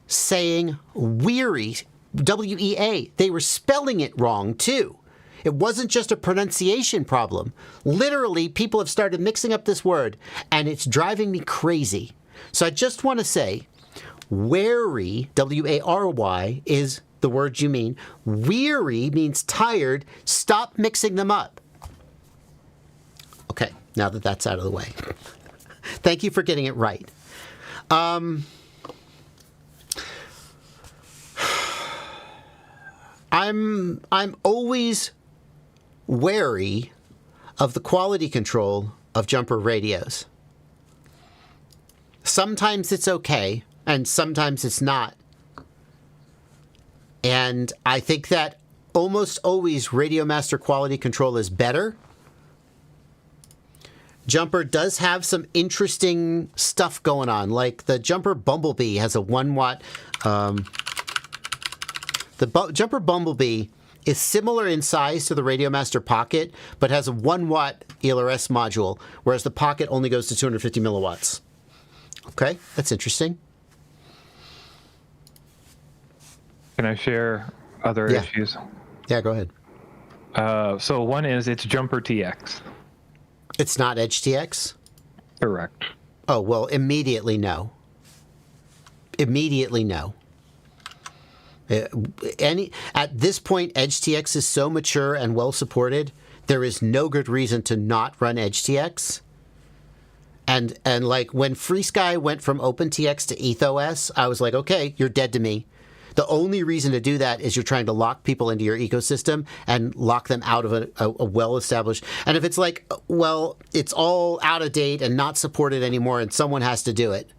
saying weary, W-E-A. They were spelling it wrong, too. It wasn't just a pronunciation problem. Literally, people have started mixing up this word, and it's driving me crazy. So I just want to say, wary, W-A-R-Y, is the word you mean. Weary means tired. Stop mixing them up. Okay, now that that's out of the way. Thank you for getting it right. I'm always wary of the quality control of jumper radios. Sometimes it's okay, and sometimes it's not. And I think that almost always Radio Master quality control is better. Jumper does have some interesting stuff going on, like the Jumper Bumblebee has a 1 watt. Jumper Bumblebee is similar in size to the Radio Master Pocket, but has a 1 watt ELRS module, whereas the Pocket only goes to 250 milliwatts. Okay, that's interesting. Can I share other issues? Yeah, go ahead. So one is it's Jumper TX. It's not Edge TX? Correct. Oh, well, immediately no. Immediately no. At this point, Edge TX is so mature and well supported, there is no good reason to not run Edge TX. And like when FreeSky went from OpenTX to EthOS, I was like, okay, you're dead to me. The only reason to do that is you're trying to lock people into your ecosystem and lock them out of a well-established. And if it's like, well, it's all out of date and not supported anymore and someone has to do it.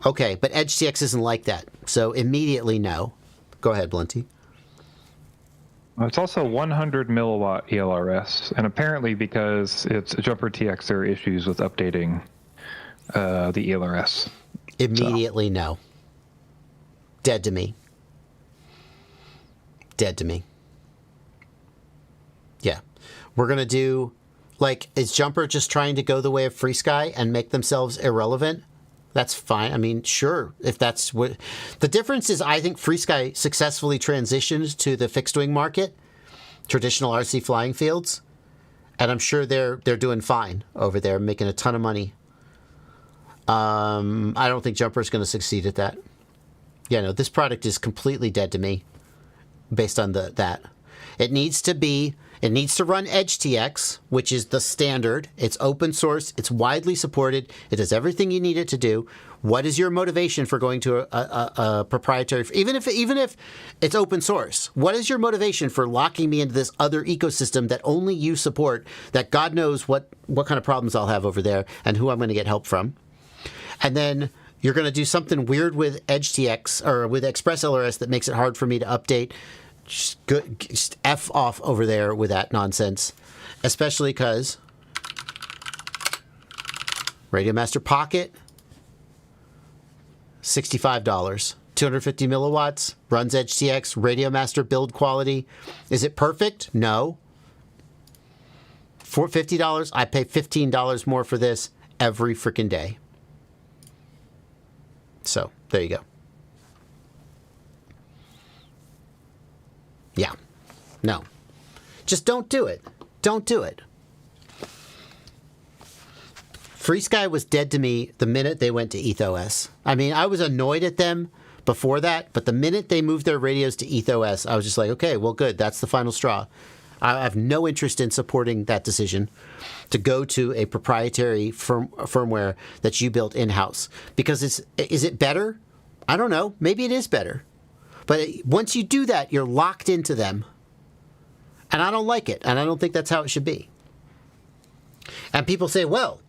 Okay, but Edge TX isn't like that. So immediately no. Go ahead, Blunty. It's also 100 milliwatt ELRS, and apparently because it's Jumper TX, there are issues with updating the ELRS. Immediately no. Dead to me. Dead to me. Yeah. We're going to do, like, is Jumper just trying to go the way of FreeSky and make themselves irrelevant? That's fine. I mean, sure, if that's what... The difference is I think FreeSky successfully transitioned to the fixed-wing market, traditional RC flying fields, and I'm sure they're doing fine over there, making a ton of money. I don't think Jumper's going to succeed at that. Yeah, no, this product is completely dead to me based on that. It needs to run Edge TX, which is the standard. It's open source. It's widely supported. It does everything you need it to do. What is your motivation for going to a proprietary, even if it's open source? What is your motivation for locking me into this other ecosystem that only you support, that God knows what kind of problems I'll have over there and who I'm going to get help from? And then you're going to do something weird with Edge TX or with Express LRS that makes it hard for me to update. Just F off over there with that nonsense, especially because Radio Master Pocket, $65, 250 milliwatts, runs Edge TX, Radio Master build quality. Is it perfect? No. For $50, I pay $15 more for this every freaking day. So, there you go. Yeah. No. Just don't do it. Don't do it. FreeSky was dead to me the minute they went to EthOS. I mean, I was annoyed at them before that, but the minute they moved their radios to EthOS, I was just like, okay, well, good. That's the final straw. I have no interest in supporting that decision to go to a proprietary firmware that you built in-house. Because is it better? I don't know. Maybe it is better. But once you do that, you're locked into them. And I don't like it. And I don't think that's how it should be. And people say, well,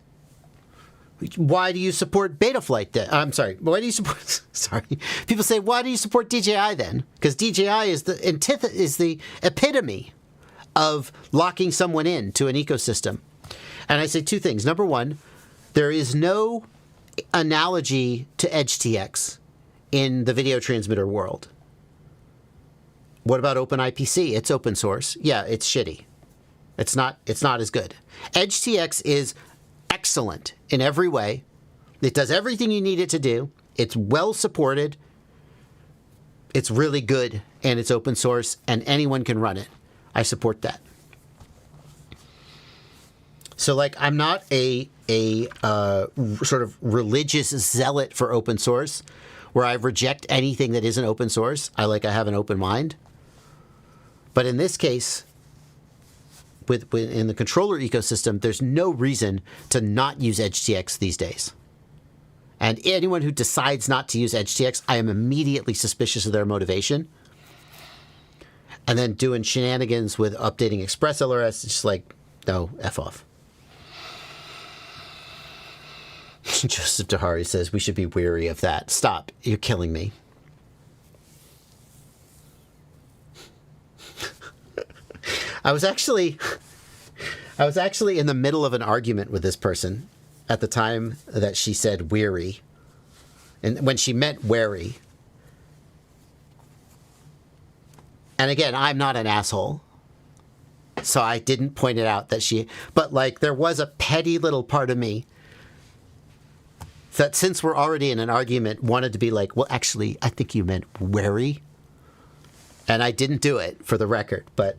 why do you support Betaflight then? I'm sorry. Why do you support... Sorry. People say, why do you support DJI then? Because DJI is the epitome of locking someone in to an ecosystem. And I say two things. Number one, there is no analogy to EdgeTX in the video transmitter world. What about OpenIPC? It's open source. Yeah, it's shitty. It's not as good. EdgeTX is excellent in every way. It does everything you need it to do. It's well supported. It's really good, and it's open source, and anyone can run it. I support that. So, like, I'm not a sort of religious zealot for open source, where I reject anything that isn't open source. I have an open mind. But in this case, in the controller ecosystem, there's no reason to not use EdgeTX these days. And anyone who decides not to use EdgeTX, I am immediately suspicious of their motivation. And then doing shenanigans with updating Express LRS, it's just like, no, F off. Joseph Dahari says we should be wary of that. Stop. You're killing me. I was actually in the middle of an argument with this person at the time that she said weary. And when she meant wary. And again, I'm not an asshole. So I didn't point it out that but like there was a petty little part of me that since we're already in an argument wanted to be like, well, actually, I think you meant wary. And I didn't do it for the record, but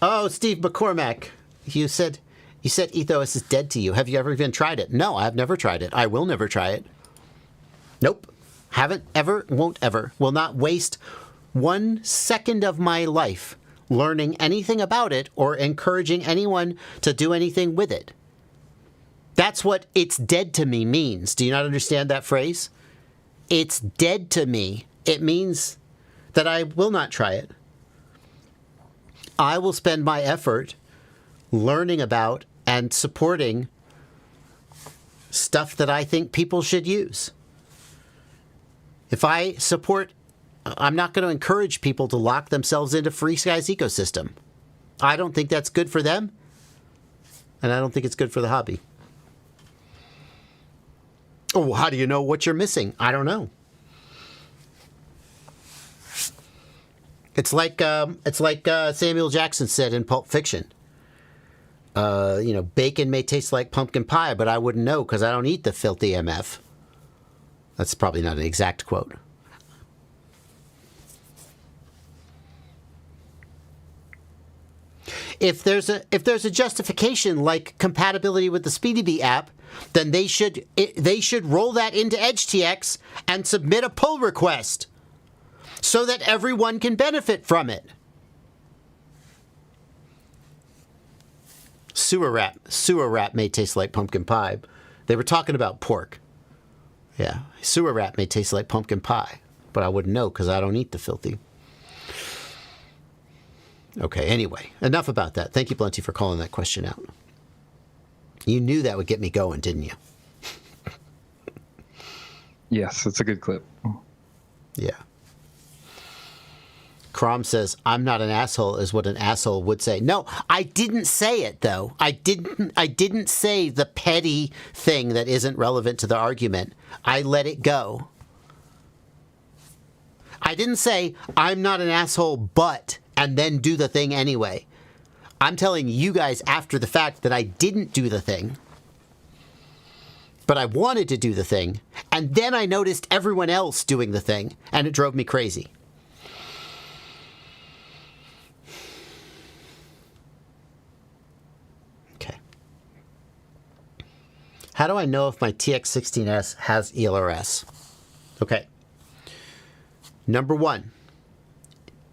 oh, Steve McCormack, you said Ethos is dead to you. Have you ever even tried it? No, I've never tried it. I will never try it. Nope. Haven't ever, won't ever. Will not waste 1 second of my life learning anything about it or encouraging anyone to do anything with it. That's what "it's dead to me" means. Do you not understand that phrase? It's dead to me. It means that I will not try it. I will spend my effort learning about and supporting stuff that I think people should use. If I support, I'm not going to encourage people to lock themselves into FreeSky's ecosystem. I don't think that's good for them, and I don't think it's good for the hobby. Oh, how do you know what you're missing? I don't know. It's like Samuel Jackson said in Pulp Fiction. Bacon may taste like pumpkin pie, but I wouldn't know because I don't eat the filthy MF. That's probably not an exact quote. If there's a justification like compatibility with the SpeedyBee app, then they should roll that into EdgeTX and submit a pull request so that everyone can benefit from it. Sewer rat may taste like pumpkin pie. They were talking about pork. Yeah, sewer rat may taste like pumpkin pie, but I wouldn't know because I don't eat the filthy. Okay, anyway, enough about that. Thank you, Blunty, for calling that question out. You knew that would get me going, didn't you? Yes, it's a good clip. Yeah. Crom says, "I'm not an asshole," is what an asshole would say. No, I didn't say it, though. I didn't say the petty thing that isn't relevant to the argument. I let it go. I didn't say, "I'm not an asshole, but," and then do the thing anyway. I'm telling you guys after the fact that I didn't do the thing, but I wanted to do the thing, and then I noticed everyone else doing the thing, and it drove me crazy. Okay. How do I know if my TX16S has ELRS? Okay. Number one.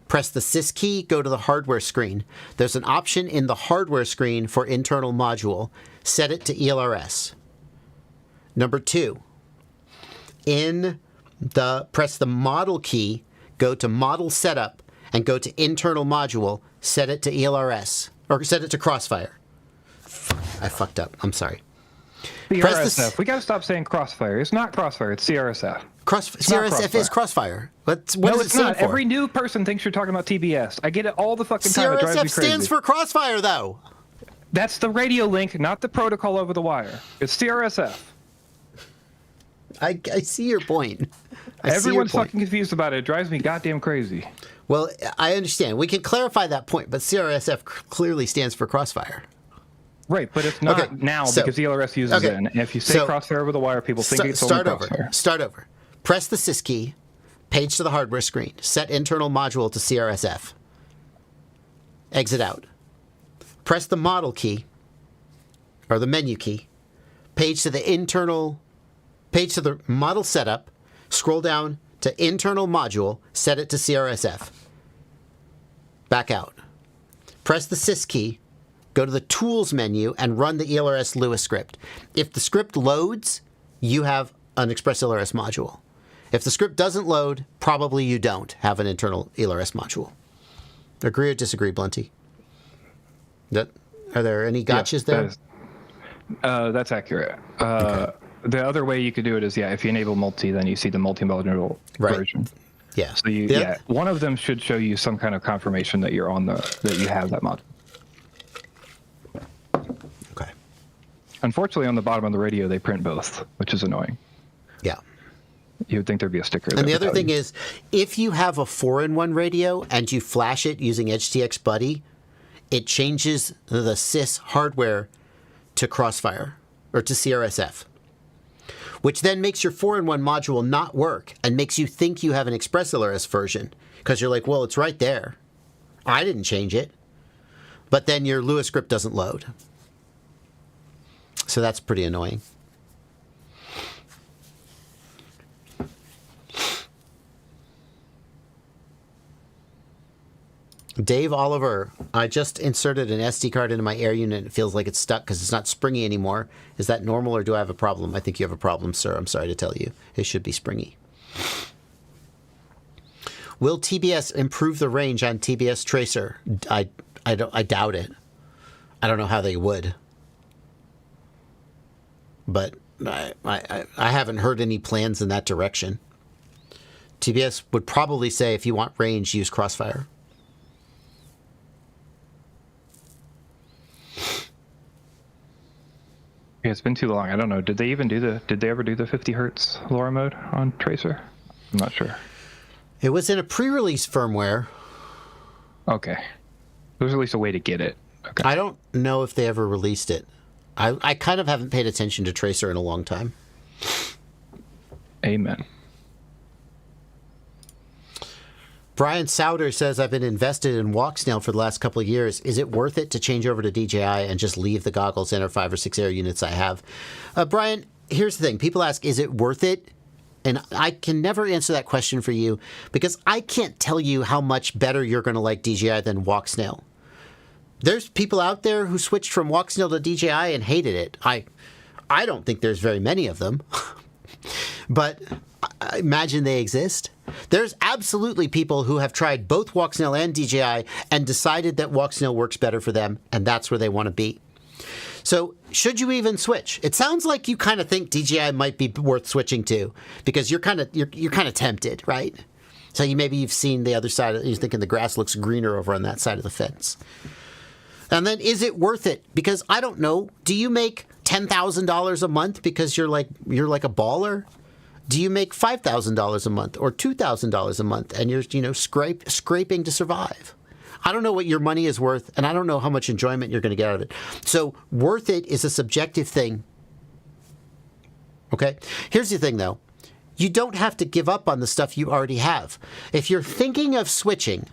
Press the sys key, go to the hardware screen. There's an option in the hardware screen for internal module. Set it to ELRS. Number two, press the model key, go to model setup, and go to internal module, set it to ELRS, or set it to Crossfire. I fucked up, I'm sorry. CRSF. We got to stop saying Crossfire. It's not Crossfire. It's CRSF. CRSF is Crossfire. What No, does it it's stand not. for? Every new person thinks you're talking about TBS. I get it all the fucking time. It drives me CRSF crazy. stands for Crossfire, though. That's the radio link, not the protocol over the wire. It's CRSF. I see your point. I see your Everyone's point. fucking confused about it. It drives me goddamn crazy. Well, I understand. We can clarify that point, but CRSF clearly stands for Crossfire. Right, but it's not Okay, now so- because the LRS uses okay, it. And if you say so- Crossfire over the wire, people think it's only Start over. Crossfire. Start over. Press the sys key. Page to the hardware screen. Set internal module to CRSF. Exit out. Press the model key, or the menu key. Page to the model setup. Scroll down to internal module. Set it to CRSF. Back out. Press the sys key. Go to the tools menu and run the ELRS Lewis script. If the script loads, you have an Express LRS module. If the script doesn't load, probably you don't have an internal ELRS module. Agree or disagree, Blunty? Are there any gotchas there? That's accurate. Okay. The other way you could do it is, if you enable multi, then you see the multi-module Right. version. Yeah. So one of them should show you some kind of confirmation that you're on that you have that module. Okay. Unfortunately, on the bottom of the radio, they print both, which is annoying. Yeah. You would think there's be a sticker. And the other thing is, if you have a 4-in-1 radio and you flash it using HTX Buddy, it changes the sys hardware to Crossfire or to CRSF, which then makes your 4-in-1 module not work and makes you think you have an Express LRS version because you're like, well, it's right there. I didn't change it. But then your Lewis script doesn't load. So that's pretty annoying. Dave Oliver, I just inserted an SD card into my air unit. It feels like it's stuck because it's not springy anymore. Is that normal or do I have a problem? I think you have a problem, sir. I'm sorry to tell you. It should be springy. Will TBS improve the range on TBS Tracer? I doubt it. I don't know how they would. But I haven't heard any plans in that direction. TBS would probably say if you want range, use Crossfire. Yeah, it's been too long. I don't know. Did they ever do the 50 hertz LoRa mode on Tracer? I'm not sure. It was in a pre-release firmware. Okay. There's at least a way to get it. Okay. I don't know if they ever released it. I kind of haven't paid attention to Tracer in a long time. Amen. Brian Souter says, I've been invested in Walksnail for the last couple of years. Is it worth it to change over to DJI and just leave the goggles in or 5 or 6 air units I have? Brian, here's the thing. People ask, is it worth it? And I can never answer that question for you because I can't tell you how much better you're going to like DJI than Walksnail. There's people out there who switched from Walksnail to DJI and hated it. I don't think there's very many of them, but I imagine they exist. There's absolutely people who have tried both Walksnail and DJI and decided that Walksnail works better for them, and that's where they want to be. So should you even switch? It sounds like you kind of think DJI might be worth switching to because you're kind of tempted, right? So you've seen the other side. You're thinking the grass looks greener over on that side of the fence. And then is it worth it? Because I don't know. Do you make $10,000 a month because you're like a baller? Do you make $5,000 a month or $2,000 a month and you're scraping to survive? I don't know what your money is worth, and I don't know how much enjoyment you're going to get out of it. So worth it is a subjective thing. Okay? Here's the thing, though. You don't have to give up on the stuff you already have. If you're thinking of switching,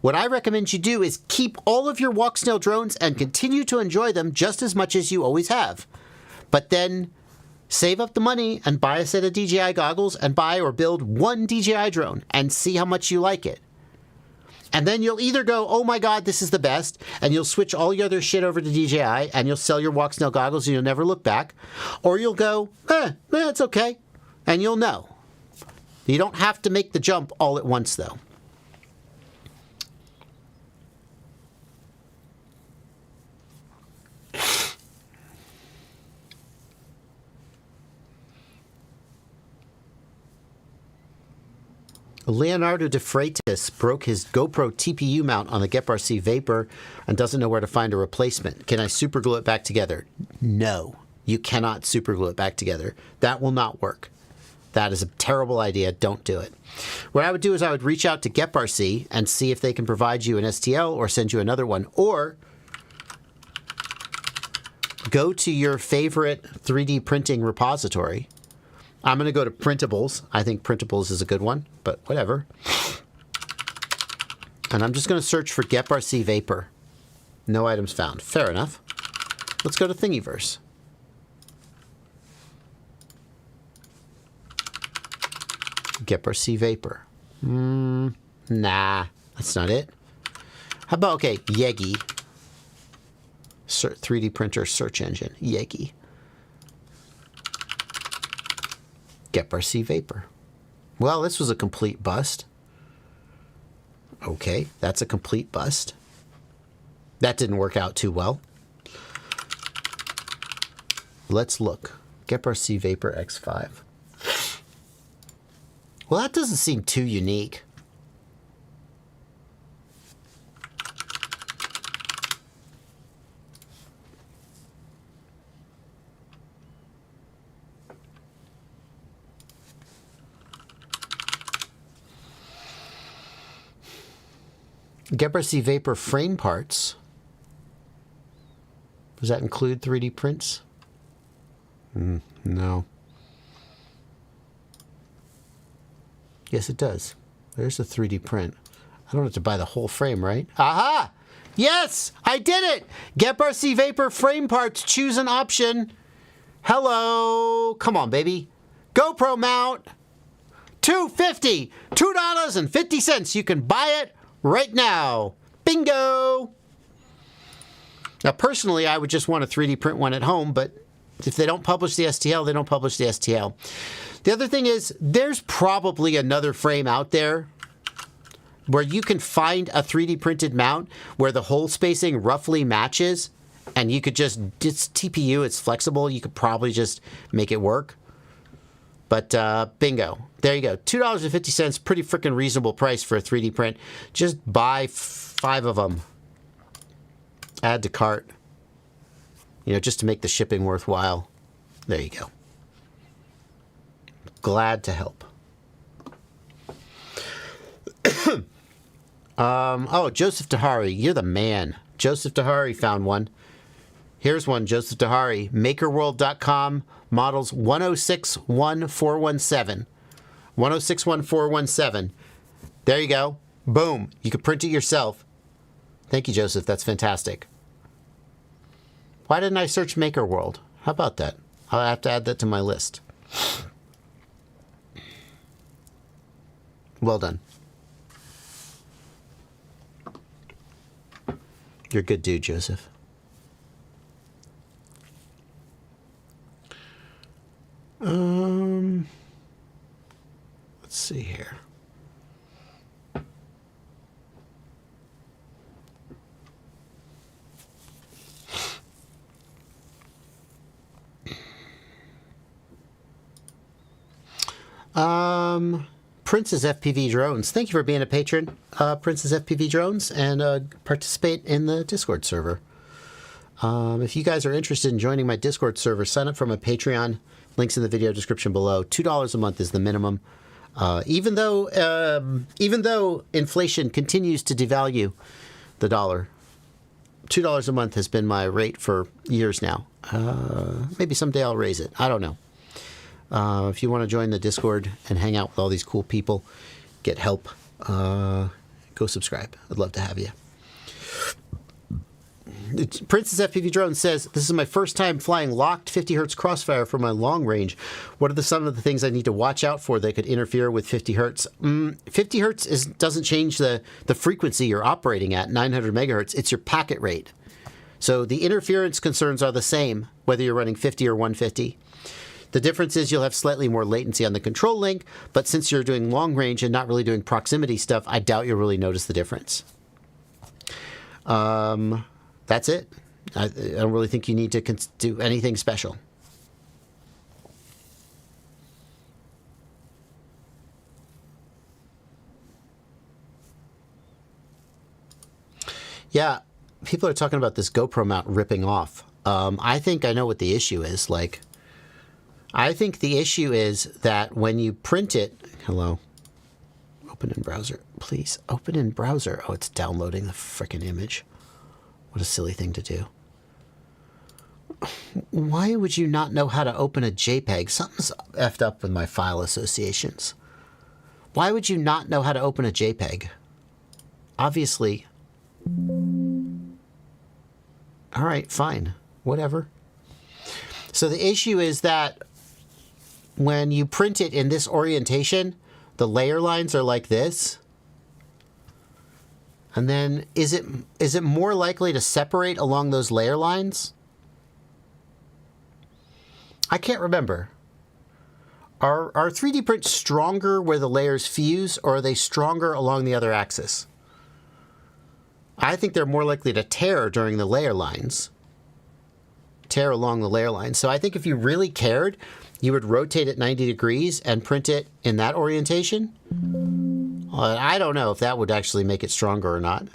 what I recommend you do is keep all of your Walksnail drones and continue to enjoy them just as much as you always have. But then save up the money and buy a set of DJI goggles and buy or build one DJI drone and see how much you like it. And then you'll either go, oh my God, this is the best, and you'll switch all your other shit over to DJI and you'll sell your Walksnail goggles and you'll never look back. Or you'll go, it's okay. And you'll know. You don't have to make the jump all at once, though. Leonardo de Freitas broke his GoPro TPU mount on the GetRC Vapor and doesn't know where to find a replacement. Can I super glue it back together? No, you cannot super glue it back together. That will not work. That is a terrible idea. Don't do it. What I would do is I would reach out to GetRC and see if they can provide you an STL or send you another one. Or go to your favorite 3D printing repository. I'm going to go to Printables. I think Printables is a good one, but whatever. And I'm just going to search for GetRC Vapor. No items found. Fair enough. Let's go to Thingiverse. GetRC Vapor. Nah, that's not it. How about, okay, Yegi. 3D printer search engine. Yegi. GetRC Vapor. Well, this was a complete bust. Okay, that's a complete bust. That didn't work out too well. Let's look. GetRC Vapor X5. Well, that doesn't seem too unique. GetRC Vapor frame parts. Does that include 3D prints? No. Yes, it does. There's a 3D print. I don't have to buy the whole frame, right? Aha! Yes! I did it! GetRC Vapor frame parts. Choose an option. Hello! Come on, baby. GoPro mount. $2.50. $2.50. You can buy it right now. Bingo! Now, personally, I would just want a 3D print one at home, but if they don't publish the STL, they don't publish the STL. The other thing is, there's probably another frame out there where you can find a 3D printed mount where the hole spacing roughly matches, and you could just, it's TPU, it's flexible, you could probably just make it work. But bingo. There you go. $2.50, pretty freaking reasonable price for a 3D print. Just buy 5 of them. Add to cart. You know, just to make the shipping worthwhile. There you go. Glad to help. Oh, Joseph Dahari, you're the man. Joseph Dahari found one. Here's one, Joseph Dahari. MakerWorld.com, models 1061-417. 1061-417. There you go. Boom. You can print it yourself. Thank you, Joseph. That's fantastic. Why didn't I search MakerWorld? How about that? I'll have to add that to my list. Well done. You're a good dude, Joseph. Let's see here. Princess FPV Drones. Thank you for being a patron, Princess FPV Drones, and participate in the Discord server. If you guys are interested in joining my Discord server, sign up for my Patreon. Links in the video description below. $2 a month is the minimum. Even though inflation continues to devalue the dollar, $2 a month has been my rate for years now. Maybe someday I'll raise it. I don't know. If you want to join the Discord and hang out with all these cool people, get help, go subscribe. I'd love to have you. Princess FPV Drone says, this is my first time flying locked 50 hertz crossfire for my long range. What are some of the things I need to watch out for that could interfere with 50 hertz? 50 hertz doesn't change the frequency you're operating at, 900 megahertz. It's your packet rate. So the interference concerns are the same, whether you're running 50 or 150. The difference is you'll have slightly more latency on the control link, but since you're doing long range and not really doing proximity stuff, I doubt you'll really notice the difference. That's it. I don't really think you need to do anything special. Yeah, people are talking about this GoPro mount ripping off. I think I know what the issue is. Like, I think the issue is that when you print it... Hello? Open in browser. Please, open in browser. Oh, it's downloading the frickin' image. What a silly thing to do. Why would you not know how to open a JPEG? Something's effed up with my file associations. Why would you not know how to open a JPEG? Obviously. All right, fine. Whatever. So the issue is that when you print it in this orientation, the layer lines are like this. And then is it more likely to separate along those layer lines? I can't remember. Are 3D prints stronger where the layers fuse, or are they stronger along the other axis? I think they're more likely to tear during the layer lines. Tear along the layer lines. So I think if you really cared, you would rotate it 90 degrees and print it in that orientation. I don't know if that would actually make it stronger or not.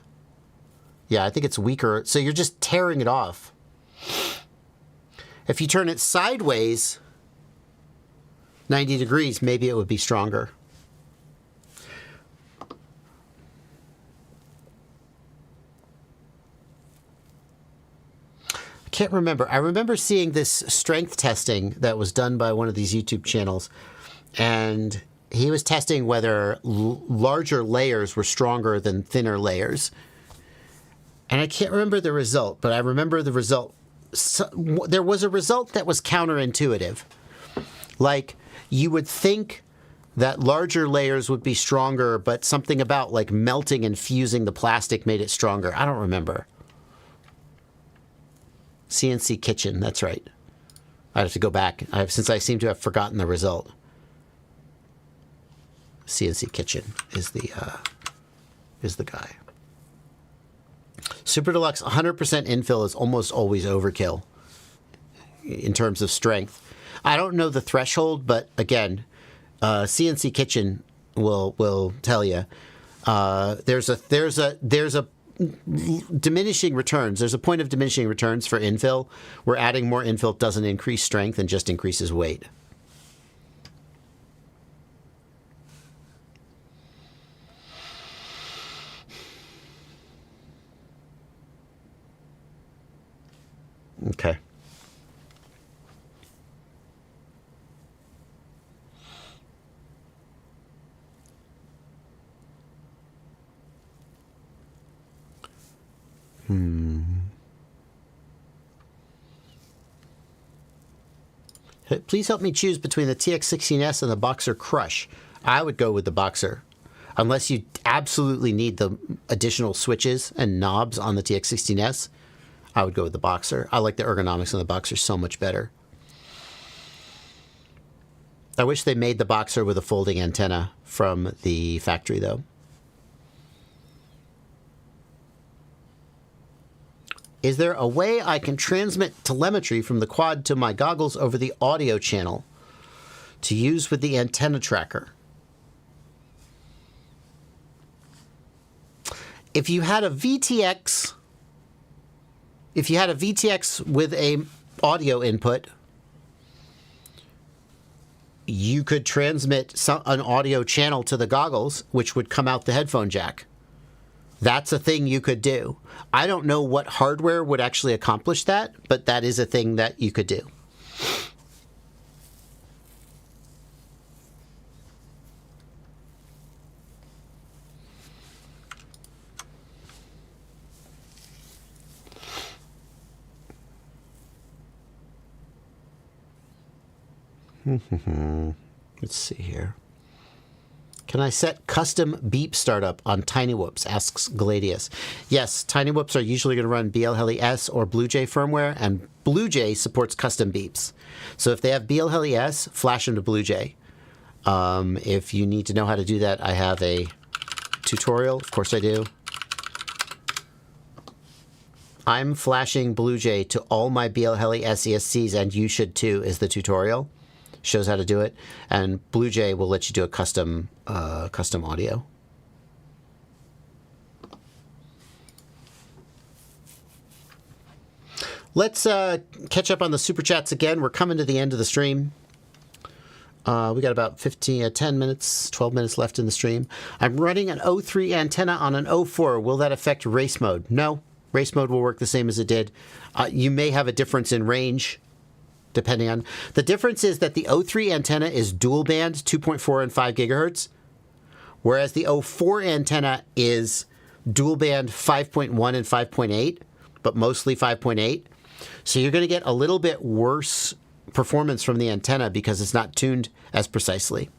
Yeah, I think it's weaker. So you're just tearing it off. If you turn it sideways 90 degrees, maybe it would be stronger. I can't remember. I remember seeing this strength testing that was done by one of these YouTube channels, and he was testing whether larger layers were stronger than thinner layers. And I can't remember the result, but I remember the result. So, there was a result that was counterintuitive. Like, you would think that larger layers would be stronger, but something about like melting and fusing the plastic made it stronger. I don't remember. CNC Kitchen, that's right. I have to go back, since I seem to have forgotten the result. CNC Kitchen is the guy. Super Deluxe 100% infill is almost always overkill in terms of strength. I don't know the threshold, but again, CNC Kitchen will tell you there's a diminishing returns. There's a point of diminishing returns for infill, where adding more infill doesn't increase strength and just increases weight. Okay. Please help me choose between the TX16S and the Boxer Crush. I would go with the Boxer, unless you absolutely need the additional switches and knobs on the TX16S. I would go with the Boxer. I like the ergonomics on the Boxer so much better. I wish they made the Boxer with a folding antenna from the factory, though. Is there a way I can transmit telemetry from the quad to my goggles over the audio channel to use with the antenna tracker? If you had a VTX, with a audio input, you could transmit an audio channel to the goggles, which would come out the headphone jack. That's a thing you could do. I don't know what hardware would actually accomplish that, but that is a thing that you could do. Let's see here. Can I set custom beep startup on Tiny Whoops, asks Gladius. Yes, Tiny Whoops are usually going to run BLHeli-S or BlueJ firmware, and BlueJ supports custom beeps. So if they have BLHeli-S, flash them to BlueJ. If you need to know how to do that, I have a tutorial. Of course I do. I'm flashing BlueJ to all my BLHeli-S ESCs, and you should too, is the tutorial. Shows how to do it, and BlueJ will let you do a custom audio. Let's catch up on the super chats again. We're coming to the end of the stream. We got about 10 minutes, 12 minutes left in the stream. I'm running an 03 antenna on an 04. Will that affect race mode? No. Race mode will work the same as it did. You may have a difference in range, depending on... The difference is that the 03 antenna is dual band, 2.4 and 5 gigahertz, whereas the 04 antenna is dual band 5.1 and 5.8, but mostly 5.8. So you're going to get a little bit worse performance from the antenna because it's not tuned as precisely.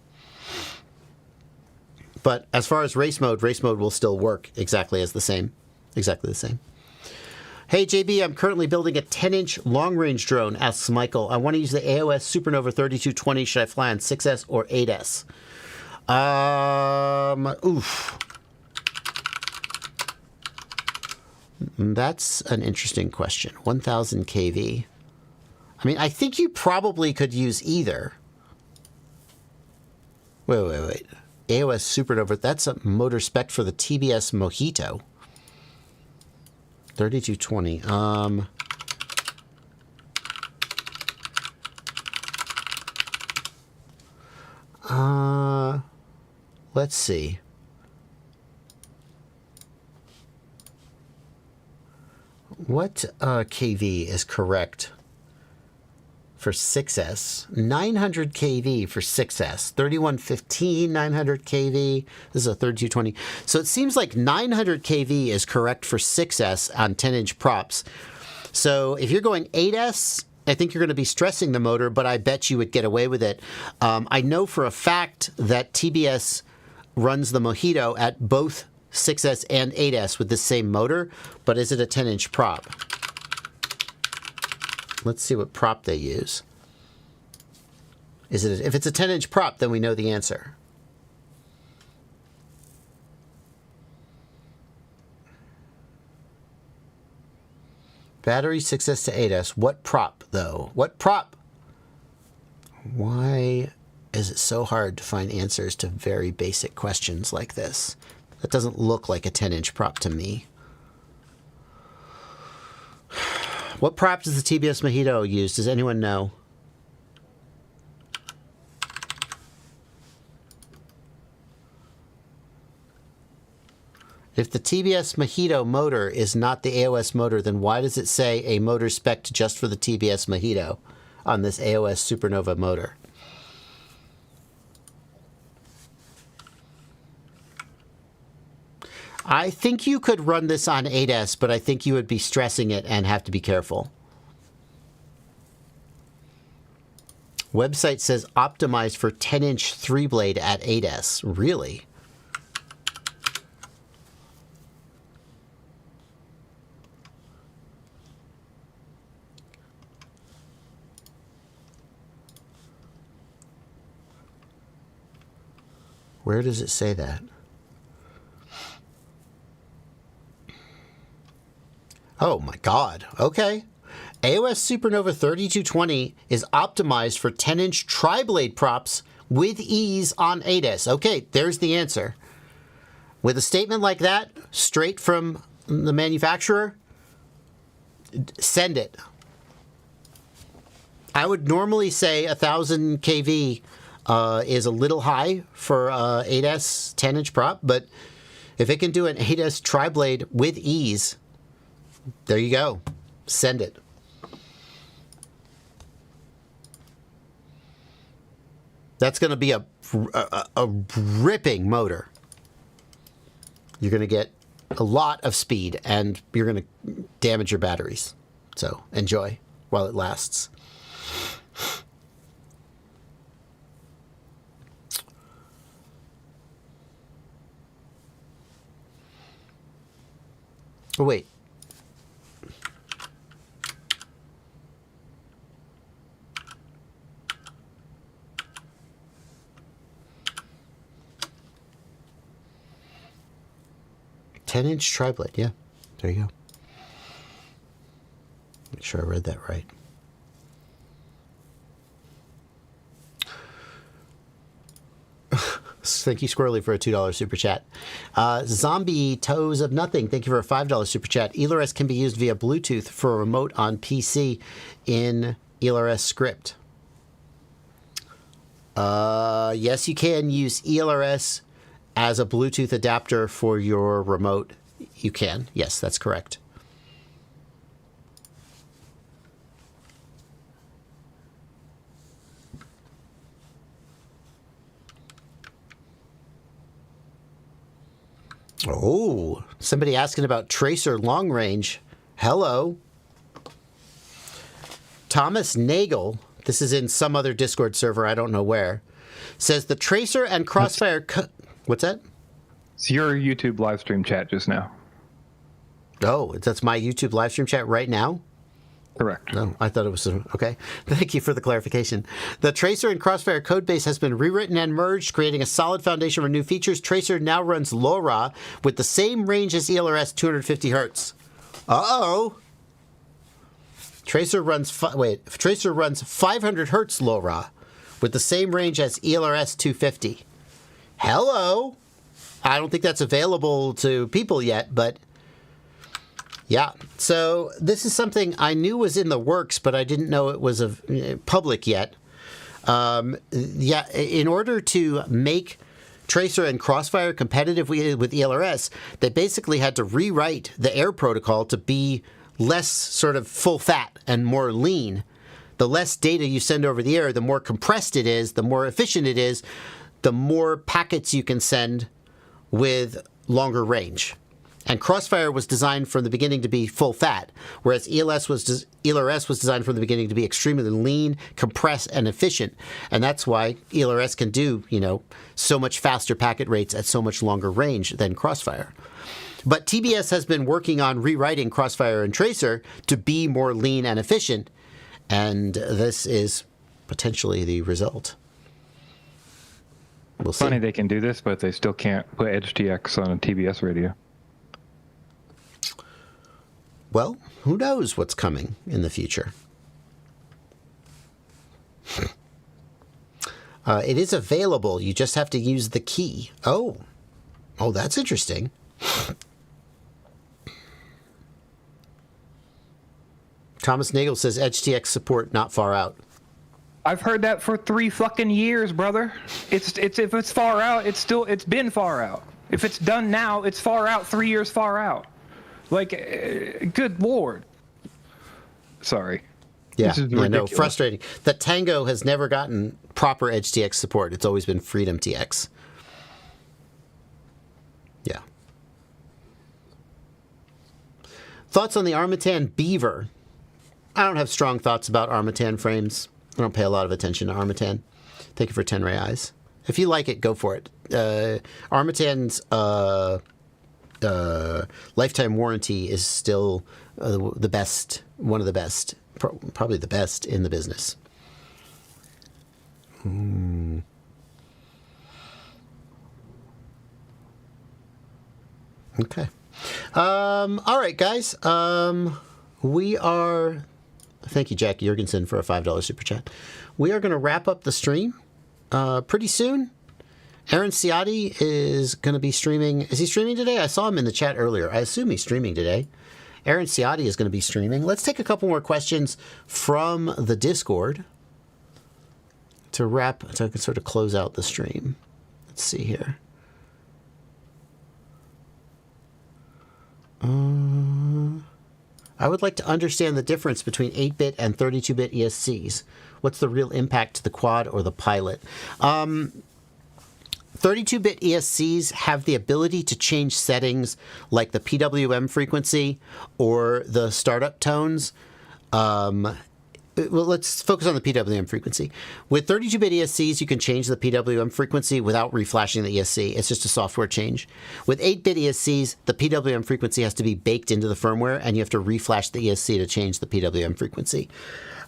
But as far as race mode will still work exactly the same. Hey JB, I'm currently building a 10-inch long-range drone, asks Michael. I want to use the AOS Supernova 3220. Should I fly on 6S or 8S? That's an interesting question. 1000 kV. I mean, I think you probably could use either. Wait. AOS Supernova, that's a motor spec for the TBS Mojito. 3220. Let's see. What kV is correct for 6S? 900 kV for 6S. 3115, 900 kV. This is a 3220. So it seems like 900 kV is correct for 6S on 10-inch props. So if you're going 8S, I think you're going to be stressing the motor, but I bet you would get away with it. I know for a fact that TBS runs the Mojito at both 6S and 8S with the same motor, but is it a 10-inch prop? Let's see what prop they use. If it's a 10-inch prop, then we know the answer. Battery 6S to 8S. What prop, though? What prop? Why is it so hard to find answers to very basic questions like this? That doesn't look like a 10-inch prop to me. What prop does the TBS Mojito use? Does anyone know? If the TBS Mojito motor is not the AOS motor, then why does it say a motor spec just for the TBS Mojito on this AOS Supernova motor? I think you could run this on 8S, but I think you would be stressing it and have to be careful. Website says optimized for 10-inch 3-blade at 8S. Really? Where does it say that? Oh my God. Okay. AOS Supernova 3220 is optimized for 10-inch tri-blade props with ease on 8S. Okay, there's the answer. With a statement like that, straight from the manufacturer, send it. I would normally say 1000 kV is a little high for 8S 10-inch prop, but if it can do an 8S tri-blade with ease, there you go. Send it. That's going to be a ripping motor. You're going to get a lot of speed, and you're going to damage your batteries. So enjoy while it lasts. Oh, wait. Ten-inch tri-blade, yeah. There you go. Make sure I read that right. Thank you, Squirrely, for a $2 super chat. Zombie Toes of Nothing, thank you for a $5 super chat. ELRS can be used via Bluetooth for a remote on PC in ELRS script. Yes, you can use ELRS as a Bluetooth adapter for your remote. You can. Yes, that's correct. Oh, somebody asking about Tracer long range. Hello. Thomas Nagel, this is in some other Discord server, I don't know where, says the Tracer and Crossfire... What's that? It's your YouTube live stream chat just now. Oh, that's my YouTube live stream chat right now? Correct. No, I thought it was... Okay. Thank you for the clarification. The Tracer and Crossfire codebase has been rewritten and merged, creating a solid foundation for new features. Tracer now runs LoRa with the same range as ELRS 250 hertz. Uh-oh. Tracer runs 500 hertz LoRa with the same range as ELRS 250. Hello. I don't think that's available to people yet, but... Yeah, so this is something I knew was in the works, but I didn't know it was public yet. Yeah, in order to make Tracer and Crossfire competitive with ELRS, they basically had to rewrite the air protocol to be less sort of full fat and more lean. The less data you send over the air, the more compressed it is, the more efficient it is, the more packets you can send with longer range. And Crossfire was designed from the beginning to be full fat, whereas ELRS was designed from the beginning to be extremely lean, compressed, and efficient. And that's why ELRS can do, so much faster packet rates at so much longer range than Crossfire. But TBS has been working on rewriting Crossfire and Tracer to be more lean and efficient, and this is potentially the result. We'll see. Funny they can do this, but they still can't put EdgeTX on a TBS radio. Well, who knows what's coming in the future? It is available. You just have to use the key. Oh, that's interesting. Thomas Nagel says EdgeTX support not far out. I've heard that for 3 fucking years, brother. It's if it's far out, it's been far out. If it's done now, it's far out, 3 years far out. Like, good Lord. Sorry. Yeah, this is ridiculous. Frustrating. The Tango has never gotten proper EdgeTX support. It's always been FreedomTX. Yeah. Thoughts on the Armatan Beaver? I don't have strong thoughts about Armatan frames. I don't pay a lot of attention to Armatan. Thank you for 10 reais. If you like it, go for it. Armatan's lifetime warranty is still the best, one of the best, probably the best in the business. Okay. All right, guys. We are... Thank you, Jack Jurgensen, for a $5 super chat. We are going to wrap up the stream pretty soon. Aaron Ciotti is going to be streaming. Is he streaming today? I saw him in the chat earlier. I assume he's streaming today. Aaron Ciotti is going to be streaming. Let's take a couple more questions from the Discord to so I can sort of close out the stream. Let's see here. I would like to understand the difference between 8-bit and 32-bit ESCs. What's the real impact to the quad or the pilot? 32-bit ESCs have the ability to change settings like the PWM frequency or the startup tones. Well, let's focus on the PWM frequency. With 32-bit ESCs, you can change the PWM frequency without reflashing the ESC. It's just a software change. With 8-bit ESCs, the PWM frequency has to be baked into the firmware, and you have to reflash the ESC to change the PWM frequency.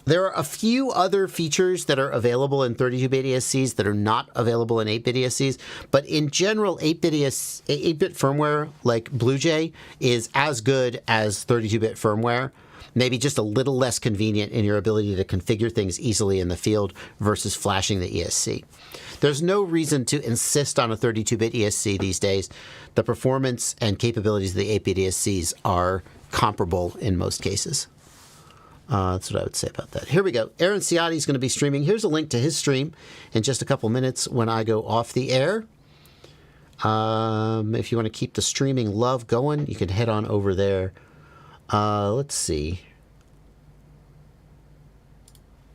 There are a few other features that are available in 32-bit ESCs that are not available in 8-bit ESCs, but in general, 8-bit firmware like BlueJay is as good as 32-bit firmware. Maybe just a little less convenient in your ability to configure things easily in the field versus flashing the ESC. There's no reason to insist on a 32-bit ESC these days. The performance and capabilities of the 8-bit ESCs are comparable in most cases. That's what I would say about that. Here we go. Aaron Ciotti is going to be streaming. Here's a link to his stream in just a couple minutes when I go off the air. If you want to keep the streaming love going, you can head on over there. Let's see.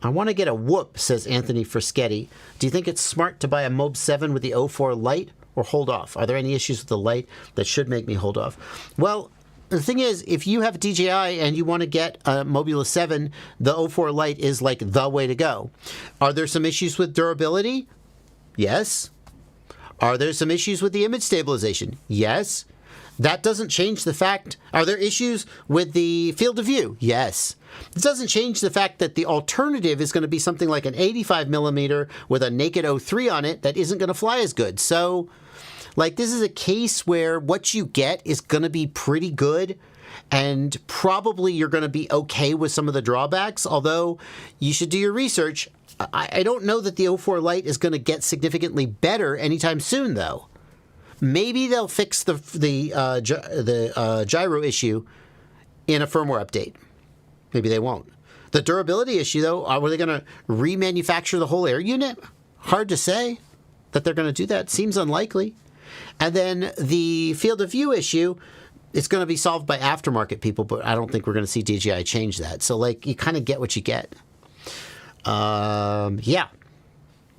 I want to get a whoop, says Anthony Frischetti. Do you think it's smart to buy a Mob 7 with the 04 Lite or hold off? Are there any issues with the Lite that should make me hold off? Well, the thing is, if you have a DJI and you want to get a Mobula 7, the 04 Lite is like the way to go. Are there some issues with durability? Yes. Are there some issues with the image stabilization? Yes. That doesn't change the fact. Are there issues with the field of view? Yes. It doesn't change the fact that the alternative is going to be something like an 85 millimeter with a naked 03 on it that isn't going to fly as good. So, like, this is a case where what you get is going to be pretty good, and probably you're going to be okay with some of the drawbacks, although you should do your research. I don't know that the 04 Lite is going to get significantly better anytime soon, though. Maybe they'll fix the gyro issue in a firmware update. Maybe they won't. The durability issue, though, are they going to remanufacture the whole air unit? Hard to say that they're going to do that. Seems unlikely. And then the field of view issue, it's going to be solved by aftermarket people, but I don't think we're going to see DJI change that. So, like, you kind of get what you get. Yeah.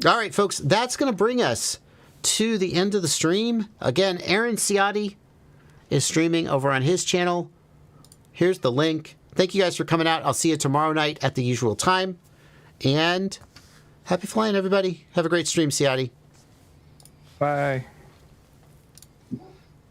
All right, folks, that's going to bring us to the end of the stream. Again, Aaron Ciotti is streaming over on his channel. Here's the link. Thank you guys for coming out. I'll see you tomorrow night at the usual time. And happy flying, everybody. Have a great stream, Ciotti. Bye.